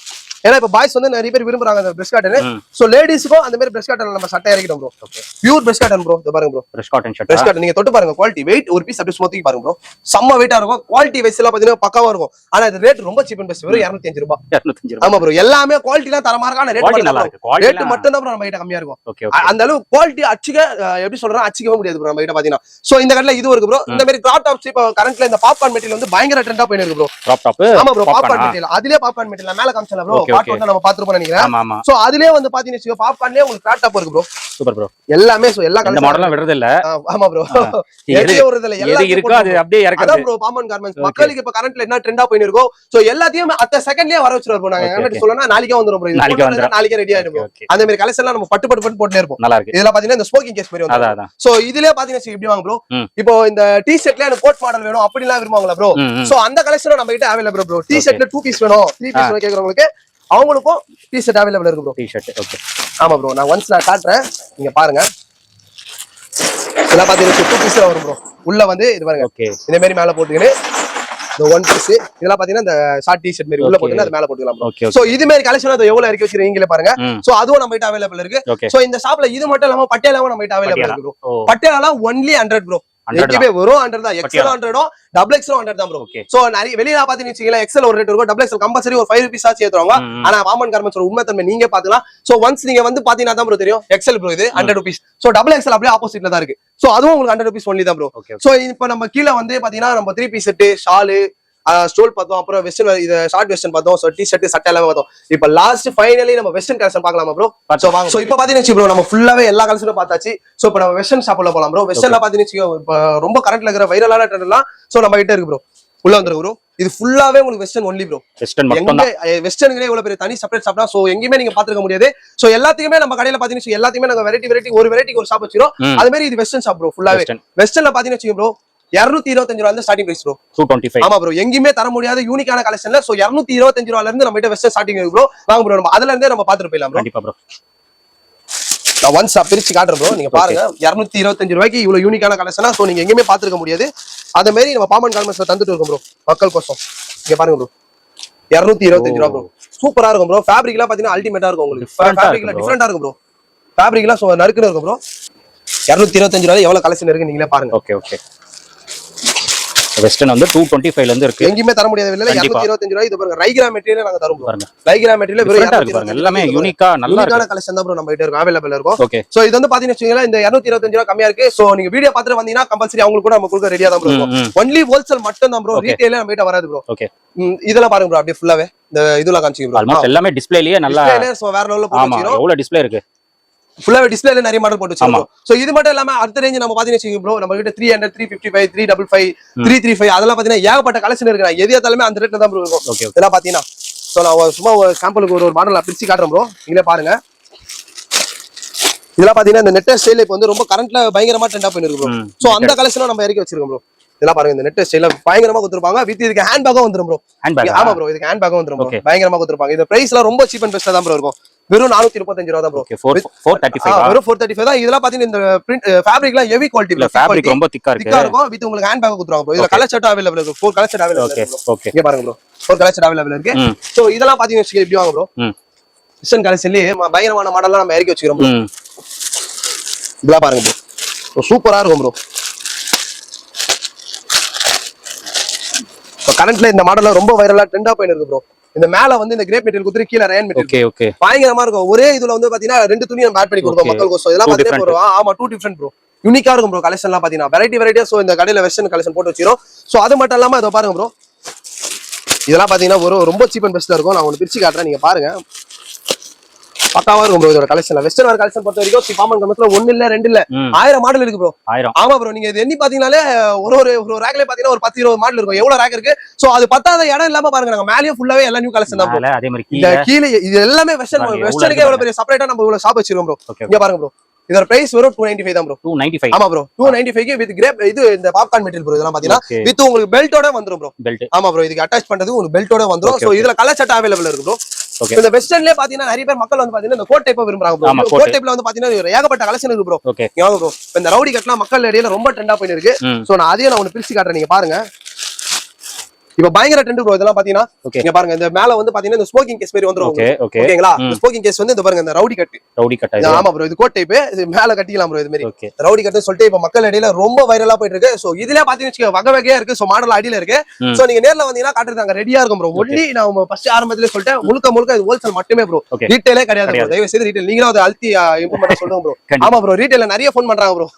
ஏன்னா இப்ப பாய்ஸ் வந்து நிறைய பேர் விரும்புறாங்க அந்த பிரஷ் காட்டன். சோ லேடிஸ்க்கும் அந்த மாதிரி பிரஷ் காட்டன்ல நம்ம சட்டை இறக்கிட்டோம் bro. Pure brush cotton bro. இது பாருங்க ப்ரோ, பிரஷ் காட்டன் நீங்க தொட்டு பாருங்க. குவாலிட்டி வெயிட் ஒரு பீஸ் அப்படியே ஸ்மூத்தி பாருங்க ப்ரோ. செம்ம வெயிட்டா இருக்கும். குவாலிட்டி வைஸ் எல்லாம் பாத்தீங்கன்னா பக்காவா இருக்கும். ஆனா இது ரேட் ரொம்ப சீப் அண்ட் பெஸ்ட். வெறும் 205 ரூபாய். ஆமா ப்ரோ, எல்லாமே குவாலிட்டிலாம் தரமா இருக்கு. ஆனா ரேட் மட்டும் தான் ப்ரோ நம்ம கிட்ட கம்மியா இருக்கும். அந்த அளவு குவாலிட்டி அச்சிக்க எப்படி சொல்றேன், அச்சிக்கவே முடியாது ப்ரோ நம்ம கிட்ட பாத்தீங்கன்னா. சோ இந்த கடையில இது இருக்கு ப்ரோ. இந்த மாதிரி கிராப் டாப்ஸ் இப்ப கரண்ட்ல இந்த பாப்கார்ன் மெட்டீரியல் வந்து பயங்கர ட்ரெண்டா போயிட்டு இருக்கு ப்ரோ. Crop top. ஆமா ப்ரோ, பாப்கார்ன் மெட்டீரியல். அதுலயே பாப்கார்ன் மெட்டீரியல் மேல காமிச்சல ப்ரோ. பாட் வந்து நம்ம பாத்துறோம் நினைக்கிறேன். சோ அதுலயே வந்து பாத்தீங்கன்னா பாப்கார்ன்லயே உங்களுக்கு கிராப் டாப் இருக்கு ப்ரோ. Super bro. எல்லாமே சோ எல்லா கலர் மாடல்லாம் விடுறது இல்ல. ஆமா ப்ரோ, எதுலயே விடுறது இல்ல. எல்லாம் இருக்கு, அது அப்படியே இறக்குறது. அதான் ப்ரோ பாம்பன் கார்மெண்ட்ஸ். மக்களுக்கு இப்ப கரண்ட்ல என்ன ட்ரெண்டா போயிட்டு இருக்கோ சோ எல்லாத்தையும் அத்த செகண்ட்லயே வர வச்சிரோம் ப்ரோ. நாங்க என்ன சொல்லனா நாளைக்கே வந்துரும் ப்ரோ. நாளைக்கே ரெடி ஆயிடும் ப்ரோ. அந்த மாதிரி கலெக்ஷன் எல்லாம் நம்ம பட்டு போட்டுட்டே இருப்போம். நல்லா இருக்கு. இதெல்லாம் பாத்தீங்கன்னா இந்த ஸ்மோக்கிங் கேஸ் மாதிரி வந்து. சோ இதுலயே பாத்தீங்கன்னா எப்படி வாங்க ப்ரோ. இப்போ இந்த டி-ஷர்ட்ல எனக்கு கோட் மாடல் வேணும் அப்படிலாம் விரும்புவாங்களா ப்ரோ. சோ அந்த கலெக்ஷன் நம்ம கிட்ட அவைலபிள் ப்ரோ. டி-ஷர்ட்ல 2 பீஸ் வேணும் 3 பீஸ் வேணும் கேக்குறவங்களுக்கு அவங்களுக்கும் டி-ஷர்ட் அவைலபிள் இருக்கு ப்ரோ. T-shirt okay. ஆமா ப்ரோ, நான் ஒன்ஸ் நான் காட்டுறேன், நீங்க பாருங்க. இதெல்லாம் பாத்தீங்கன்னா 2 பீஸ் வரும் ப்ரோ. உள்ள வந்து இது பாருங்க, இந்த மாதிரி மேல போட்டுக்கிட்டு இந்த 1 பீஸ் இதெல்லாம் பாத்தீங்கன்னா இந்த ஷார்ட் டி-ஷர்ட் மாதிரி உள்ள போட்டுக்கிட்டு அது மேல போட்டுக்கலாம் ப்ரோ. சோ இது மாதிரி கலெக்ஷன் அது எவ்வளவு இறக்கி வச்சிருக்கீங்க நீங்களே பாருங்க. சோ அதுவும் நம்ம கிட்ட அவைலபிள் இருக்கு. சோ இந்த ஷாப்ல இது மட்டும் இல்லாம பட்டியாலாவும் நம்ம கிட்ட அவைலபிள் இருக்கு ப்ரோ. Patiala only 100 bro. எங்கேயுமே வரும் 100 தான். எக்ஸ்எல் 100 டபுள் எக்ஸ்எல் 100 தான் ப்ரோ. சோ நிறைய வெளியில பாத்தீங்கன்னு வச்சீங்களா, எக்ஸ்எல் ஒரு ரேட் இருக்கும், டபுள் எக்ஸ்எல் கம்பல்சரி ஒரு 5 ரூபீஸ் ஆச்சு ஏத்துவாங்க. ஆனா பாம்பன் கார்மெண்ட்ஸ் உண்மை தன்மை நீங்க பாத்துக்கலாம். சோ ஒன்ஸ் நீங்க வந்து பாத்தீங்கன்னா தான் ப்ரோ தெரியும். எக்ஸ்எல் ப்ரோ இது 100 ரூபீஸ். சோ டபுள் எக்ஸ்எல் அப்படியே ஆப்போசிட்ல தான் இருக்கு. சோ அதுவும் உங்களுக்கு 100 ரூபீஸ் ஒன்லி தான் ப்ரோ. சோ இப்போ நம்ம கீழ வந்து பாத்தீங்கன்னா நம்ம 3 பீஸ் செட், ஷாலு, ஸ்டோல் பார்த்தோம், அப்புறம் வெஸ்டர்ன் இது ஷார்ட் வெஸ்டர்ன் பார்த்தோம், சோ டி-ஷர்ட் சட்டை எல்லாமே பார்த்தோம். இப்போ லாஸ்ட் ஃபைனலி நம்ம வெஸ்டர்ன் கலெக்ஷன் பார்க்கலாமா ப்ரோ. சோ வாங்க. சோ இப்போ பாத்தீங்கன்னா ப்ரோ நம்ம ஃபுல்லாவே எல்லா கலெக்ஷனும் பார்த்தாச்சு. சோ இப்போ நம்ம வெஸ்டர்ன் ஷாப்ல போலாம் ப்ரோ. வெஸ்டர்ன்ல பாத்தீங்கன்னா இப்போ ரொம்ப கரண்ட்ல இருக்கிற வைரலான ட்ரெண்ட் எல்லாம் சோ நம்ம கிட்ட இருக்கு ப்ரோ. உள்ள வந்துருக்கு ப்ரோ. இது ஃபுல்லாவே உங்களுக்கு வெஸ்டர்ன் ஒன்லி ப்ரோ. வெஸ்டர்ன் மட்டும் தான். வெஸ்டர்ன்ங்கனே இவ்வளவு பெரிய தனி செப்பரேட் ஷாப் தான். சோ எங்கயுமே நீங்க பாத்துக்க முடியாது. சோ எல்லாத்துக்குமே நம்ம கடையில பாத்தீங்கன்னா எல்லாத்துக்குமே நாங்க வெரைட்டி ஒரு வெரைட்டிக்கு ஒரு ஷாப் வச்சிரோம். அதே மாதிரி இது வெஸ்டர்ன் ஷாப் ப்ரோ. ஃபுல்லாவே வெஸ்டர்ன்ல பாத்தீங்கன்னா ப்ரோ 225 ரூபாயில இருந்து ஸ்டார்டிங் பிரைஸ் ப்ரோ. 225. ஆமா ப்ரோ, எங்கயுமே தர முடியாத யூனிக்கான கலெக்ஷன்ல. சோ 225 ரூபாயில இருந்து நம்ம கிட்ட வெஸ்டர்ன் ஸ்டார்டிங் இருக்கு ப்ரோ. வாங்க ப்ரோ, நம்ம அதுல இருந்தே நம்ம பாத்துட்டு போயிடலாம் ப்ரோ. கண்டிப்பா ப்ரோ. நான் ஒன்ஸ் பிரிச்சு காட்டுறேன் ப்ரோ. நீங்க பாருங்க 225 ரூபாய்க்கு இவ்வளவு யூனிக்கான கலெக்ஷனா சோ நீங்க எங்கயுமே பாத்துக்க முடியாது. அதே மாதிரி நம்ம பாம்பன் கார்மெண்ட்ஸ்ல தந்துட்டு இருக்கோம் ப்ரோ மக்கள் கோசம். இங்க பாருங்க ப்ரோ 225 ரூபாய் ப்ரோ. சூப்பரா இருக்கும் ப்ரோ. ஃபேப்ரிக் எல்லாம் பாத்தீங்கன்னா அல்டிமேட்டா இருக்கும் உங்களுக்கு. ஃபேப்ரிக்ல டிஃபரெண்டா இருக்கும் ப்ரோ. ஃபேப்ரிக் எல்லாம் சோ நறுக்குன்னு இருக்கும் ப்ரோ. 225 ரூபாய் எவ்வளவு கலெக்ஷன் இருக்கு நீங்களே பாருங்க. Okay okay. வெஸ்டர்ன் வந்து 225 ல இருந்து இருக்கு. எங்கயுமே தர முடியாது இல்ல. 225 ரூபாய். இது பாருங்க ரைக்ரா மெட்டீரியல் நாங்க தரோம் பாருங்க. ரைக்ரா மெட்டீரியல் வெறும் 225 பாருங்க. எல்லாமே யூனிக்கா நல்ல கலெக்ஷன் தான் ப்ரோ நம்ம கிட்ட இருக்கு, அவேலபிள் இருக்கும். சோ இது வந்து பாத்தீங்கன்னா வச்சீங்களா இந்த 225 ரூபாய் கம்மியா இருக்கு. சோ நீங்க வீடியோ பார்த்துட்டு வந்தீங்கன்னா கம்பல்சரி அவங்களுக்கு கூட நம்ம கொடுக்க ரெடியா தான் ப்ரோ இருக்கும். ஒன்லி ஹோல்சேல் மட்டும் தான் ப்ரோ. ரீட்டைல் நம்ம கிட்ட வராது ப்ரோ. ஓகே. இதெல்லாம் பாருங்க ப்ரோ அப்படியே ஃபுல்லாவே இந்த இதெல்லாம் காமிச்சிங்க ப்ரோ. ஆல்மோஸ்ட் எல்லாமே டிஸ்ப்ளேலயே நல்லா டிஸ்ப்ளேல சோ வேற லெவல்ல போட்டு வச்சிரோம். எவ்வளவு டிஸ்ப்ளே இருக்கு. ஃபுல்லாவே டிஸ்ப்ளேல நிறைய மாடல் போட்டு வச்சிரோம். சோ இது மட்டும் இல்லாம அடுத்த ரேஞ்ச் நம்ம பாத்தீங்கன்னா ப்ரோ நம்ம கிட்ட 300 355 355 335 அதெல்லாம் பாத்தீங்கன்னா ஏகப்பட்ட கலெக்ஷன் இருக்கு. எது ஏத்தாலுமே அந்த ரேட்ல தான் ப்ரோ இருக்கும். இதெல்லாம் பாத்தீங்கன்னா சோ நான் சும்மா ஒரு சாம்பிளுக்கு ஒரு மாடல் பிரிச்சு காட்டுறேன் ப்ரோ. நீங்களே பாருங்க. இதெல்லாம் பாத்தீங்கன்னா இந்த நெட் ஸ்டைல் இப்போ வந்து ரொம்ப கரண்ட்ல பயங்கரமா ட்ரெண்டா போயிட்டு இருக்கு ப்ரோ. சோ அந்த கலெக்ஷனும் நம்ம இறக்கி வச்சிருக்கோம் ப்ரோ. இதெல்லாம் பாருங்க இந்த நெட் ஸ்டைல பயங்கரமா கொடுத்துருப்பாங்க. வித் இதுக்கு ஹேண்ட் பேக்கும் வந்துரும் ப்ரோ. ஆமா ப்ரோ, இதுக்கு ஹேண்ட் பேக்கும் வந்துரும் ப்ரோ. பயங்கரமா கொடுத்துருப்பாங்க. இந்த பிரைஸ் எல்லாம் ரொம்ப சீப் அண்ட் பெஸ்டா தான் ப்ரோ இருக்கும். வெறும் 435 ரூபாய் தான் ப்ரோ. 435. வெறும் 435 தான். இதெல்லாம் பாத்தீங்கன்னா இந்த பிரிண்ட் ஃபேப்ரிக்லாம் ஹெவி குவாலிட்டி ப்ரோ. ஃபேப்ரிக் ரொம்ப திக்கா இருக்கும். வித் உங்களுக்கு ஹேண்ட் பேக் கொடுத்துறாங்க ப்ரோ. இதுல கலர் ஷர்ட் அவேலபிள் இருக்கு. 4 கலர் ஷர்ட் அவேலபிள் இருக்கு. ஓகே. இங்க பாருங்க ப்ரோ. 4 கலர் ஷர்ட் அவேலபிள் இருக்கு. சோ இதெல்லாம் பாத்தீங்கன்னா இப்படி வாங்க ப்ரோ. வெஸ்டர்ன் கலெக்ஷன்லயே பயங்கரமான மாடல்லாம் நம்ம இறக்கி வச்சிரோம் ப்ரோ. இதெல்லாம் பாருங்க ப்ரோ. சூப்பரா இருக்கும் ப்ரோ. கரண்ட்ல இந்த மாடல்ல ரொம்ப வைரலா ட்ரெண்டா போயிட்டு இருக்கு ப்ரோ. இந்த மேல வந்து இந்த கிரேப் மெட்டீரியல் குத்துரு, கீழ ரயன் மெட்டீரியல் பயங்கரமா இருக்கும். ஒரே இதுல வந்து பாத்தீங்கன்னா 2 துணி நம்ம ஆட் பண்ணி கொடுப்போம் மக்கள் கோசம். இதெல்லாம் பாத்தீங்கன்னா ப்ரோ ஆமா 2 டிஃபரண்ட் ப்ரோ. யூனிக்கா இருக்கும் ப்ரோ. கலெக்ஷன் எல்லாம் பாத்தீங்கன்னா வெரைட்டியா சோ இந்த கடையில வெஸ்டர்ன் கலெக்ஷன் போட்டு வச்சிரோம். சோ அது மட்டும் இல்லாம இத பாருங்க ப்ரோ. இதெல்லாம் பாத்தீங்கன்னா ரொம்ப சீப் அண்ட் பெஸ்டா இருக்கும். நான் உங்களுக்கு பிரிச்சு காட்டுறேன், நீங்க பாருங்க. பக்காவா இருக்கும் ப்ரோ இதோட கலெக்ஷன். வெஸ்டர்ன் வேர் கலெக்ஷன் பொறுத்த வரைக்கும் ஸ்ரீ பாம்பன் கம்பத்துல 1 இல்ல 2 இல்ல 1000 மாடல் இருக்கு ப்ரோ. 1000. ஆமா ப்ரோ, நீங்க இது எண்ணி பாத்தீங்கன்னாலே ஒரு ரேக்ல பாத்தீங்கன்னா ஒரு 10-20 மாடல் இருக்கும். எவ்வளவு ரேக் இருக்கு. சோ அது பத்தாத இடம் இல்லாம பாருங்க, நாங்க மேலயே ஃபுல்லாவே எல்லா நியூ கலெக்ஷன் தான் ப்ரோ. அதே மாதிரி இந்த கீழே இது எல்லாமே வெஸ்டர்னுக்கே எவ்வளவு பெரிய செப்பரேட்டா நம்ம இவ்வளவு ஷாப் வச்சிருக்கோம் ப்ரோ. இங்க பாருங்க ப்ரோ, இதோட பிரைஸ் வெறும் 295 தான் ப்ரோ. 295. ஆமா ப்ரோ, 295 க்கு வித் கிரேப் இது இந்த பாப்கார்ன் மெட்டீரியல் ப்ரோ. இதெல்லாம் பாத்தீங்கன்னா வித் உங்களுக்கு பெல்ட்டோட வந்துரும் ப்ரோ. பெல்ட். ஆமா ப்ரோ, இதுக்கு அட்டாச் பண்றது உங்களுக்கு பெல்ட்டோட வந்துரும். சோ இதுல கலர் செட் அவேலபிள் இருக்கு ப்ரோ. இந்த வெஸ்டர்ன்லயே பாத்தீங்கன்னா நிறைய பேர் மக்கள் வந்து பாத்தீங்கன்னா இந்த கோட் டைப் விரும்புறாங்க ப்ரோ. கோட் டைப்ல வந்து பாத்தீங்கன்னா ஏகப்பட்ட கலெக்ஷன் இருக்கு ப்ரோ. ஏங்க ப்ரோ, இந்த ரவுடி கட்லாம் மக்கள் இடையில ரொம்ப ட்ரெண்டா போயிட்டு இருக்கு. சோ நான் அதையும் நான் பிரிச்சு காட்டுறேன், நீங்க பாருங்க. இப்ப பயங்கர ட்ரெண்ட் ப்ரோ இதெல்லாம் பாத்தீங்கன்னா. இங்க பாருங்க, இந்த மேல வந்து பாத்தீங்கன்னா இந்த ஸ்மோக்கிங் கேஸ் மாதிரி வந்துரும். ஓகேங்களா, இந்த ஸ்மோக்கிங் கேஸ் வந்து இந்த பாருங்க இந்த ரவுடி கட். ஆமா ப்ரோ, இது கோட் டைப். இது மேல கட்டிக்கலாம் ப்ரோ. இது மாதிரி ரவுடி கட்னு சொல்லிட்டு இப்ப மக்கள் இடையில ரொம்ப வைரலா போயிட்டு இருக்கு. சோ இதுல பாத்தீங்கன்னா வகை வகையா இருக்கு. சோ மாடல் அடியில இருக்கு. சோ நீங்க நேர்ல வந்தீங்கன்னா காட்டுறாங்க ரெடியா இருக்கும் ப்ரோ. ஒன்லி நான் ஃபர்ஸ்ட் ஆரம்பத்திலே சொல்லிட்டேன், முழுக்க இது ஹோல்சேல் மட்டுமே ப்ரோ. ரீட்டைலே கிடையாது ப்ரோ. தயவு செய்து ரீட்டைல் நீங்களும் அதை அழுத்தி இம்ப்ளிமெண்ட் சொல்லுங்க ப்ரோ. ஆமா ப்ரோ, ரீட்டைல்ல நிறைய ஃபோன் பண்றாங்க ப்ரோ.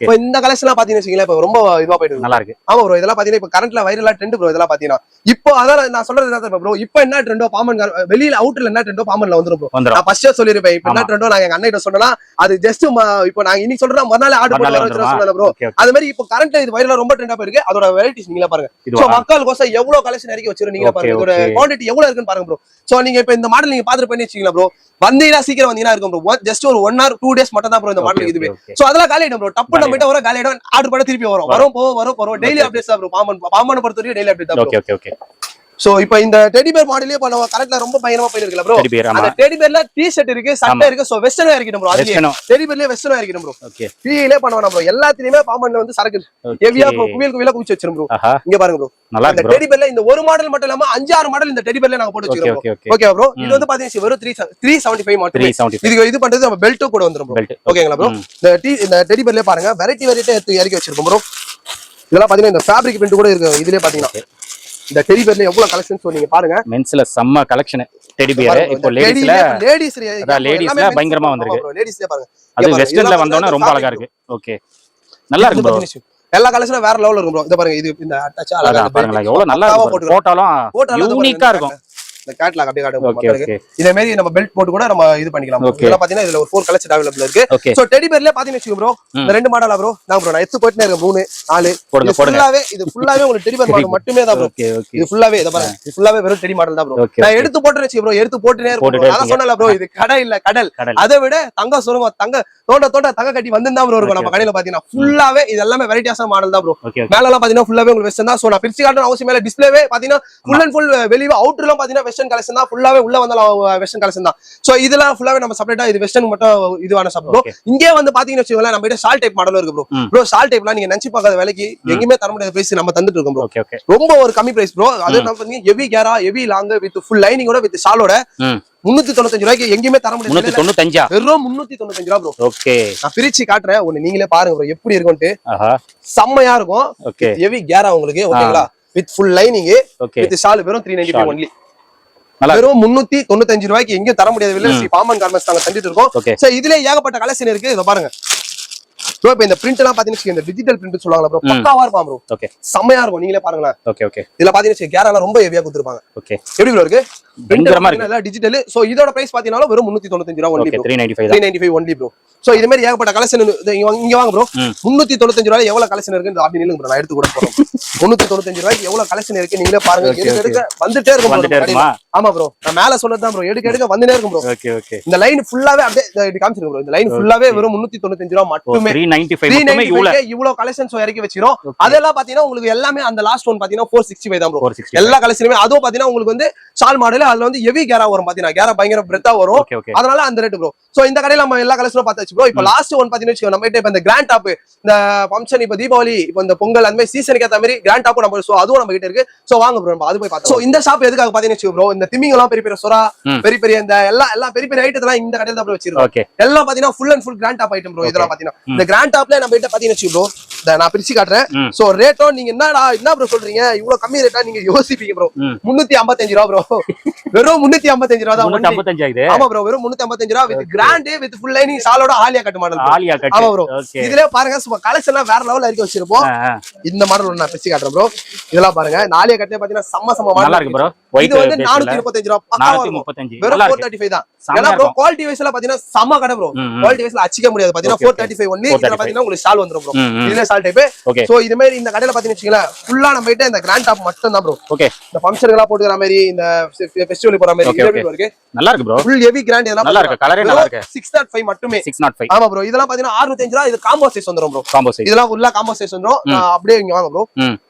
இப்போ இந்த கலெக்ஷன்லாம் பாத்தீங்கன்னா இப்ப ரொம்ப இதுவா போயிட்டு நல்லா இருக்கு. ஆமா ப்ரோ, இதெல்லாம் பாத்தீங்கன்னா இப்ப கரண்ட்ல வைரலா ட்ரெண்ட் ப்ரோ. இதெல்லாம் பாத்தீங்கன்னா இப்போ அதான் நான் சொல்றது என்ன ப்ரோ, இப்போ என்ன ட்ரெண்டோ பாம்பன் வெளியில அவுட்டர்ல என்ன ட்ரெண்டோ பாம்பன்ல வந்துரும் ப்ரோ. நான் ஃபர்ஸ்டே சொல்லிருப்பேன், இப்போ என்ன ட்ரெண்டோ நான் எங்க அண்ணன் சொன்னா அது ஜஸ்ட் இப்போ நான் இன்னைக்கு சொல்றேன் மறுநாள் ஆர்டர் போட்டு வர சொன்னேன் ப்ரோ. அது மாதிரி இப்போ கரண்ட்ல இது வைரலா ரொம்ப ட்ரெண்டா போயிருக்கு. அதோட வெரைட்டிஸ் நீங்க பாருங்க. சோ மக்களுக்கோசம் எவ்வளவு கலெக்ஷன் இறக்கி வச்சிருக்கீங்க நீங்க பாருங்க. இதோட குவாண்டிட்டி எவ்வளவு இருக்குன்னு பாருங்க ப்ரோ. சோ நீங்க இப்போ இந்த மாடல் நீங்க பாத்துட்டு பண்ணி வச்சீங்களா ப்ரோ, வந்தீங்கன்னா சீக்கிரம் வந்தீங்கன்னா இருக்கும் ப்ரோ. ஜஸ்ட் ஒரு 1 or 2 days மட்டும் தான் ப்ரோ இந்த மாடல் இதுவே. சோ அதெல்லாம் காலி ஆயிடும் ப்ரோ. டப்பு நம்ம கிட்ட வர காலி ஆயிடும். ஆர்டர் பண்ண திருப்பி வரும் போறோம். டெய்லி அப்டேட்ஸ் தான் ப்ரோ. பாம்பன் பொறுத்த வரைக்கும் டெய்லி அப்டேட் தான் ப்ரோ. ஓகே. சோ இப்போ இந்த டெடி பேர் மாடலே இப்போ நம்ம கரெக்ட்ல ரொம்ப பயங்கரமா போயிருக்கல ப்ரோ. அந்த டெடி பேர்ல டி-ஷர்ட் இருக்கு, சட்டை இருக்கு. சோ வெஸ்டர்ன் இறக்கிடும் ப்ரோ. அதுலயே டெடி பேர்லயே வெஸ்டர்ன் இறக்கிடும் ப்ரோ. ஓகே, ஃப்ரீலே பண்ணுவாங்க ப்ரோ. எல்லாத்துலயுமே பாம்பன்ல வந்து சரக்கு ஹெவியா குவியல குவிச்சு வச்சிரும் ப்ரோ. இங்க பாருங்க ப்ரோ, இந்த டெடி பேர்ல இந்த ஒரு மாடல் மட்டும் இல்லாம 5-6 மாடல் இந்த டெடி பேர்ல நாங்க போட்டு வச்சிருக்கோம். ஓகே ப்ரோ, இது வந்து பாத்தீங்கன்னா வெறும் 375 மட்டுமே. இது பண்றது நம்ம பெல்ட் கூட வந்துரும் ப்ரோ. ஓகேங்களா ப்ரோ, இந்த டெடி பேர்லயே பாருங்க வெரைட்டி இறக்கி வச்சிருக்கோம் ப்ரோ. இதெல்லாம் பாத்தீங்கன்னா இந்த ஃபேப்ரிக் பிரிண்ட் கூட இருக்கு. இதுலயே பாத்தீங்கன்னா இந்த டெடி பேர்ல எவ்வளவு கலெக்ஷன்ஸ் நீங்க பாருங்க. மென்ஸ்ல செம்ம கலெக்ஷன் டெடி பேர். இப்போ லேடீஸ்ல பயங்கரமா வந்திருக்கு. லேடீஸ்ல பாருங்க, அது வெஸ்டர்ன்ல வந்தோனே ரொம்ப அழகா இருக்கு. ஓகே, நல்லா இருக்கு ப்ரோ. எல்லா கலெக்ஷனும் வேற லெவல்ல இருக்கும் ப்ரோ. இத பாருங்க, இது இந்த அட்டாச் அழகா பாருங்க, எவ்வளவு நல்லா இருக்கு. போட்டோலாம் யூனிக்கா இருக்கும். இந்த கேட்லாக் அப்படியே காட்டுங்க. இதே மாதிரி நம்ம பெல்ட் போட்டு கூட நம்ம இது பண்ணிக்கலாம். இதெல்லாம் பாத்தீங்கன்னா இதுல ஒரு 4 கலர்ஸ் அவேலபிள் இருக்கு. சோ டெடி பேர்ல பாத்தீங்கன்னா வெச்சுங்க ப்ரோ, இந்த ரெண்டு மாடலா ப்ரோ. நான் ப்ரோ நான் எடுத்து போட்டுனே இருக்கேன் 3 4 இது ஃபுல்லாவே உங்களுக்கு டெடி பேர் மாடல் மட்டுமே தான் ப்ரோ. இது ஃபுல்லாவே இத பாருங்க, இது ஃபுல்லாவே வெறும் டெடி மாடல் தான் ப்ரோ. நான் எடுத்து போட்டுறேன் வெச்சு ப்ரோ, எடுத்து போட்டுனே இருக்கேன். நான் சொன்னல ப்ரோ, இது கடை இல்ல கடல். அதை விட தங்க சுரங்கம், தங்க தோண்ட தங்க கட்டி வந்துதான் ப்ரோ இருக்கும் நம்ம கடையில. பாத்தீங்கன்னா ஃபுல்லாவே இது எல்லாமே வெரைட்டியான மாடல் தான் ப்ரோ. மேல எல்லாம் பாத்தீங்கன்னா ஃபுல்லாவே உங்களுக்கு வெஸ்டர்ன் தான். சோ நான் பிரிச்சு காட்டணும் அவசியம் இல்ல. டிஸ்ப்ளேவே பாத்தீங்கன்னா ஃபுல் அண்ட் ஃபுல் வெளிய அவுட்டர்லாம் பாத்தீங்கன்னா வெஸ்டர்ன் கலெக்ஷன் தான். ஃபுல்லாவே உள்ள வந்தாலும் வெஸ்டர்ன் கலெக்ஷன் தான். சோ இதெல்லாம் ஃபுல்லாவே நம்ம செப்பரேட்டா இது வெஸ்டர்ன் மட்டும் இதுவான ஷாப் ப்ரோ. இங்கே வந்து பாத்தீங்கன்னா வெச்சுங்களா, நம்ம கிட்ட ஷால் டைப் மாடலும் இருக்கு ப்ரோ. ப்ரோ ஷால் டைப்லாம் நீங்க நினைச்சு பார்க்காத விலைக்கு எங்கயுமே தர முடியாத பிரைஸ் நம்ம தந்துட்டு இருக்கோம் ப்ரோ. ரொம்ப ஒரு கம்மி பிரைஸ் ப்ரோ. அது நம்ம பாத்தீங்கன்னா ஹெவி கேரா, ஹெவி லாங் வித் ஃபுல் லைனிங்கோட வித் ஷாலோட 395 ரூபாய்க்கு எங்கயுமே தர முடியாது. 395 வெறும் 395 ரூபாய் ப்ரோ. ஓகே, நான் பிரிச்சு காட்டுறேன், ஒன்னு நீங்களே பாருங்க ப்ரோ எப்படி இருக்கும்னு. செம்மையா இருக்கும். ஹெவி கேரா உங்களுக்கு. ஓகேங்களா, with full lining with shawl வெறும் 395 ஒன்லி. வெறும் 395 ரூபாய்க்கு எங்கேயும் தர முடியாது. ஸ்ரீ பாம்பன் கார்மெண்ட்ஸ் நாங்க தந்துட்டு இருக்கோம். சோ இதுல ஏகப்பட்ட கலெக்ஷன் இருக்கு. இத பாருங்க ப்ரோ. இப்ப இந்த பிரிண்ட் எல்லாம் பாத்தீங்கன்னா இந்த டிஜிட்டல் பிரிண்ட் சொல்லுவாங்க ப்ரோ, பக்காவா இருக்கும் ப்ரோ. ஓகே, செமையா இருக்கும். நீங்களே பாருங்களேன். ஓகே, இதுல பாத்தீங்கன்னா கேரளா ரொம்ப ஹெவியா கொடுத்திருப்பாங்க. ஓகே, எப்படி ப்ரோ இருக்கு? பயங்கரமா இருக்கு. எல்லாம் டிஜிட்டல். சோ இதோட பிரைஸ் பாத்தீங்கன்னா வெறும் 395 ரூபாய் only bro. 395 only bro. So இது மாதிரி ஏகப்பட்ட கலெக்ஷன் இங்க வாங்க ப்ரோ. 395 ரூபாய் எவ்வளவு கலெக்ஷன் இருக்குன்னு அப்படி நில்லுங்க ப்ரோ, நான் எடுத்து கூட போறேன். 395 ரூபாய்க்கு எவ்வளவு கலெக்ஷன் இருக்கு நீங்களே பாருங்க. எடுக்க வந்துட்டே இருக்கும். ஆமா ப்ரோ, நான் மேல சொன்னதுதான் ப்ரோ. எடுக்க வந்துட்டே இருக்கும் ப்ரோ. ஓகே, இந்த லைன் ஃபுல்லாவே அப்படியே இப்படி காமிச்சிருங்க ப்ரோ. இந்த லைன் ஃபுல்லாவே வெறும் 395 ரூபாய் மட்டுமே. 395 இவ்வளவு கலெக்ஷன்ஸ் இறக்கி வச்சிரோம். அதெல்லாம் பாத்தீங்கன்னா உங்களுக்கு எல்லாமே அந்த லாஸ்ட் ஒன் பாத்தீங்கன்னா 465 தான் ப்ரோ. எல்லா கலெக்ஷனுமே அதுவும் பாத்தீங்கன்னா உங்களுக்கு வந்து ஷால் மாடல். அதுல வந்து ஹெவி கேரா வரும். பாத்தீங்கன்னா கேரா பயங்கர பிரெத்தா வரும். அதனால அந்த ரேட் ப்ரோ. சோ இந்த கடையில நம்ம எல்லா கலெக்ஷனும் பார்த்தாச்சு ப்ரோ. இப்போ லாஸ்ட் ஒன் பாத்தீங்கன்னா நம்ம கிட்ட இப்ப இந்த கிராண்ட் டாப், இந்த ஃபங்க்ஷன், இப்ப தீபாவளி, இப்ப இந்த பொங்கல் அந்த மாதிரி சீசனுக்கு ஏத்த மாதிரி கிராண்ட் டாப் நம்ம சோ அதுவும் நம்ம கிட்ட இருக்கு. சோ வாங்க ப்ரோ, அது போய் பார்த்தோம். சோ இந்த ஷாப் எதுக்காக பாத்தீங்கன்னா ப்ரோ, இந்த திமிங் எல்லாம் பெரிய பெரிய சொரா, பெரிய இந்த எல்லாம் பெரிய ஐட்டத்தெல்லாம் இந்த கடையில தான் ப்ரோ வச்சிருக்கோம். எல்லாம் பாத்தீங்கன்னா full and full grand top item bro. இதெல்லாம் பாத்தீங்கன்னா இந்த கிராண்ட் டாப்ல நம்ம கிட்ட பாத்தீங்கன்னா ப்ரோ, நான் பிரிச்சு காட்டுறேன். சோ ரேட்டோ நீங்க என்ன ப்ரோ சொல்றீங்க, இவ்வளவு கம்மி ரேட்டா நீங்க யோசிப்பீங்க ப்ரோ. 355 ரூபாய் ப்ரோ. வெறும் 355 ரூபாய் தான். ஆமா ப்ரோ, வெறும் 355 ரூபாய் with grand with full lining ஷாலோட ஆலியா கட் மாடல். ஆமா ப்ரோ, இதுல பாருங்க கலெக்ஷன் எல்லாம் வேற லெவல்ல இறக்கி வச்சிருப்போம். இந்த மாடல் நான் பிரிச்சு காட்டுறேன் ப்ரோ. இதெல்லாம் பாருங்க, இந்த ஆலியா கட்ல பாத்தீங்கன்னா செம்ம மாடல் இருக்கு ப்ரோ. இது வந்து 435 ரூபாய் பக்காவா இருக்கும். 435 வெறும் 435 தான். ஏன்னா ப்ரோ குவாலிட்டி வைஸ்ல பாத்தீங்கன்னா செம கடை ப்ரோ. குவாலிட்டி வைஸ்ல அச்சிக்க முடியாது பாத்தீங்கன்னா 435 ஒன்லி. இதுல பாத்தீங்கன்னா உங்களுக்கு ஷால் வந்துரும் ப்ரோ. இதுல ஷால் டைப். சோ இது மாதிரி இந்த கடையில பாத்தீங்கன்னா வச்சுங்களா ஃபுல்லா நம்ம கிட்ட இந்த கிராண்ட் டாப் மட்டும் தான் ப்ரோ. ஓகே. இந்த ஃபங்க்ஷனுக்குலாம் போட்டுக்கிற மாதிரி இந்த ஃபெஸ்டிவல் போற மாதிரி இது இருக்கு. நல்லா இருக்கு ப்ரோ. ஃபுல் ஹெவி கிராண்ட் இதெல்லாம் நல்லா இருக்கு. கலரே நல்லா இருக்கு. 605 மட்டுமே. 605. ஆமா ப்ரோ. இதெல்லாம் பாத்தீங்கன்னா 605 ரூபாய். இது காம்போ சைஸ் வந்துரும் ப்ரோ. Combo size. இதெல்லாம் ஃபுல்லா காம்போ சைஸ் வந்துரும். அப்படியே இங்க வாங்க ப்ரோ.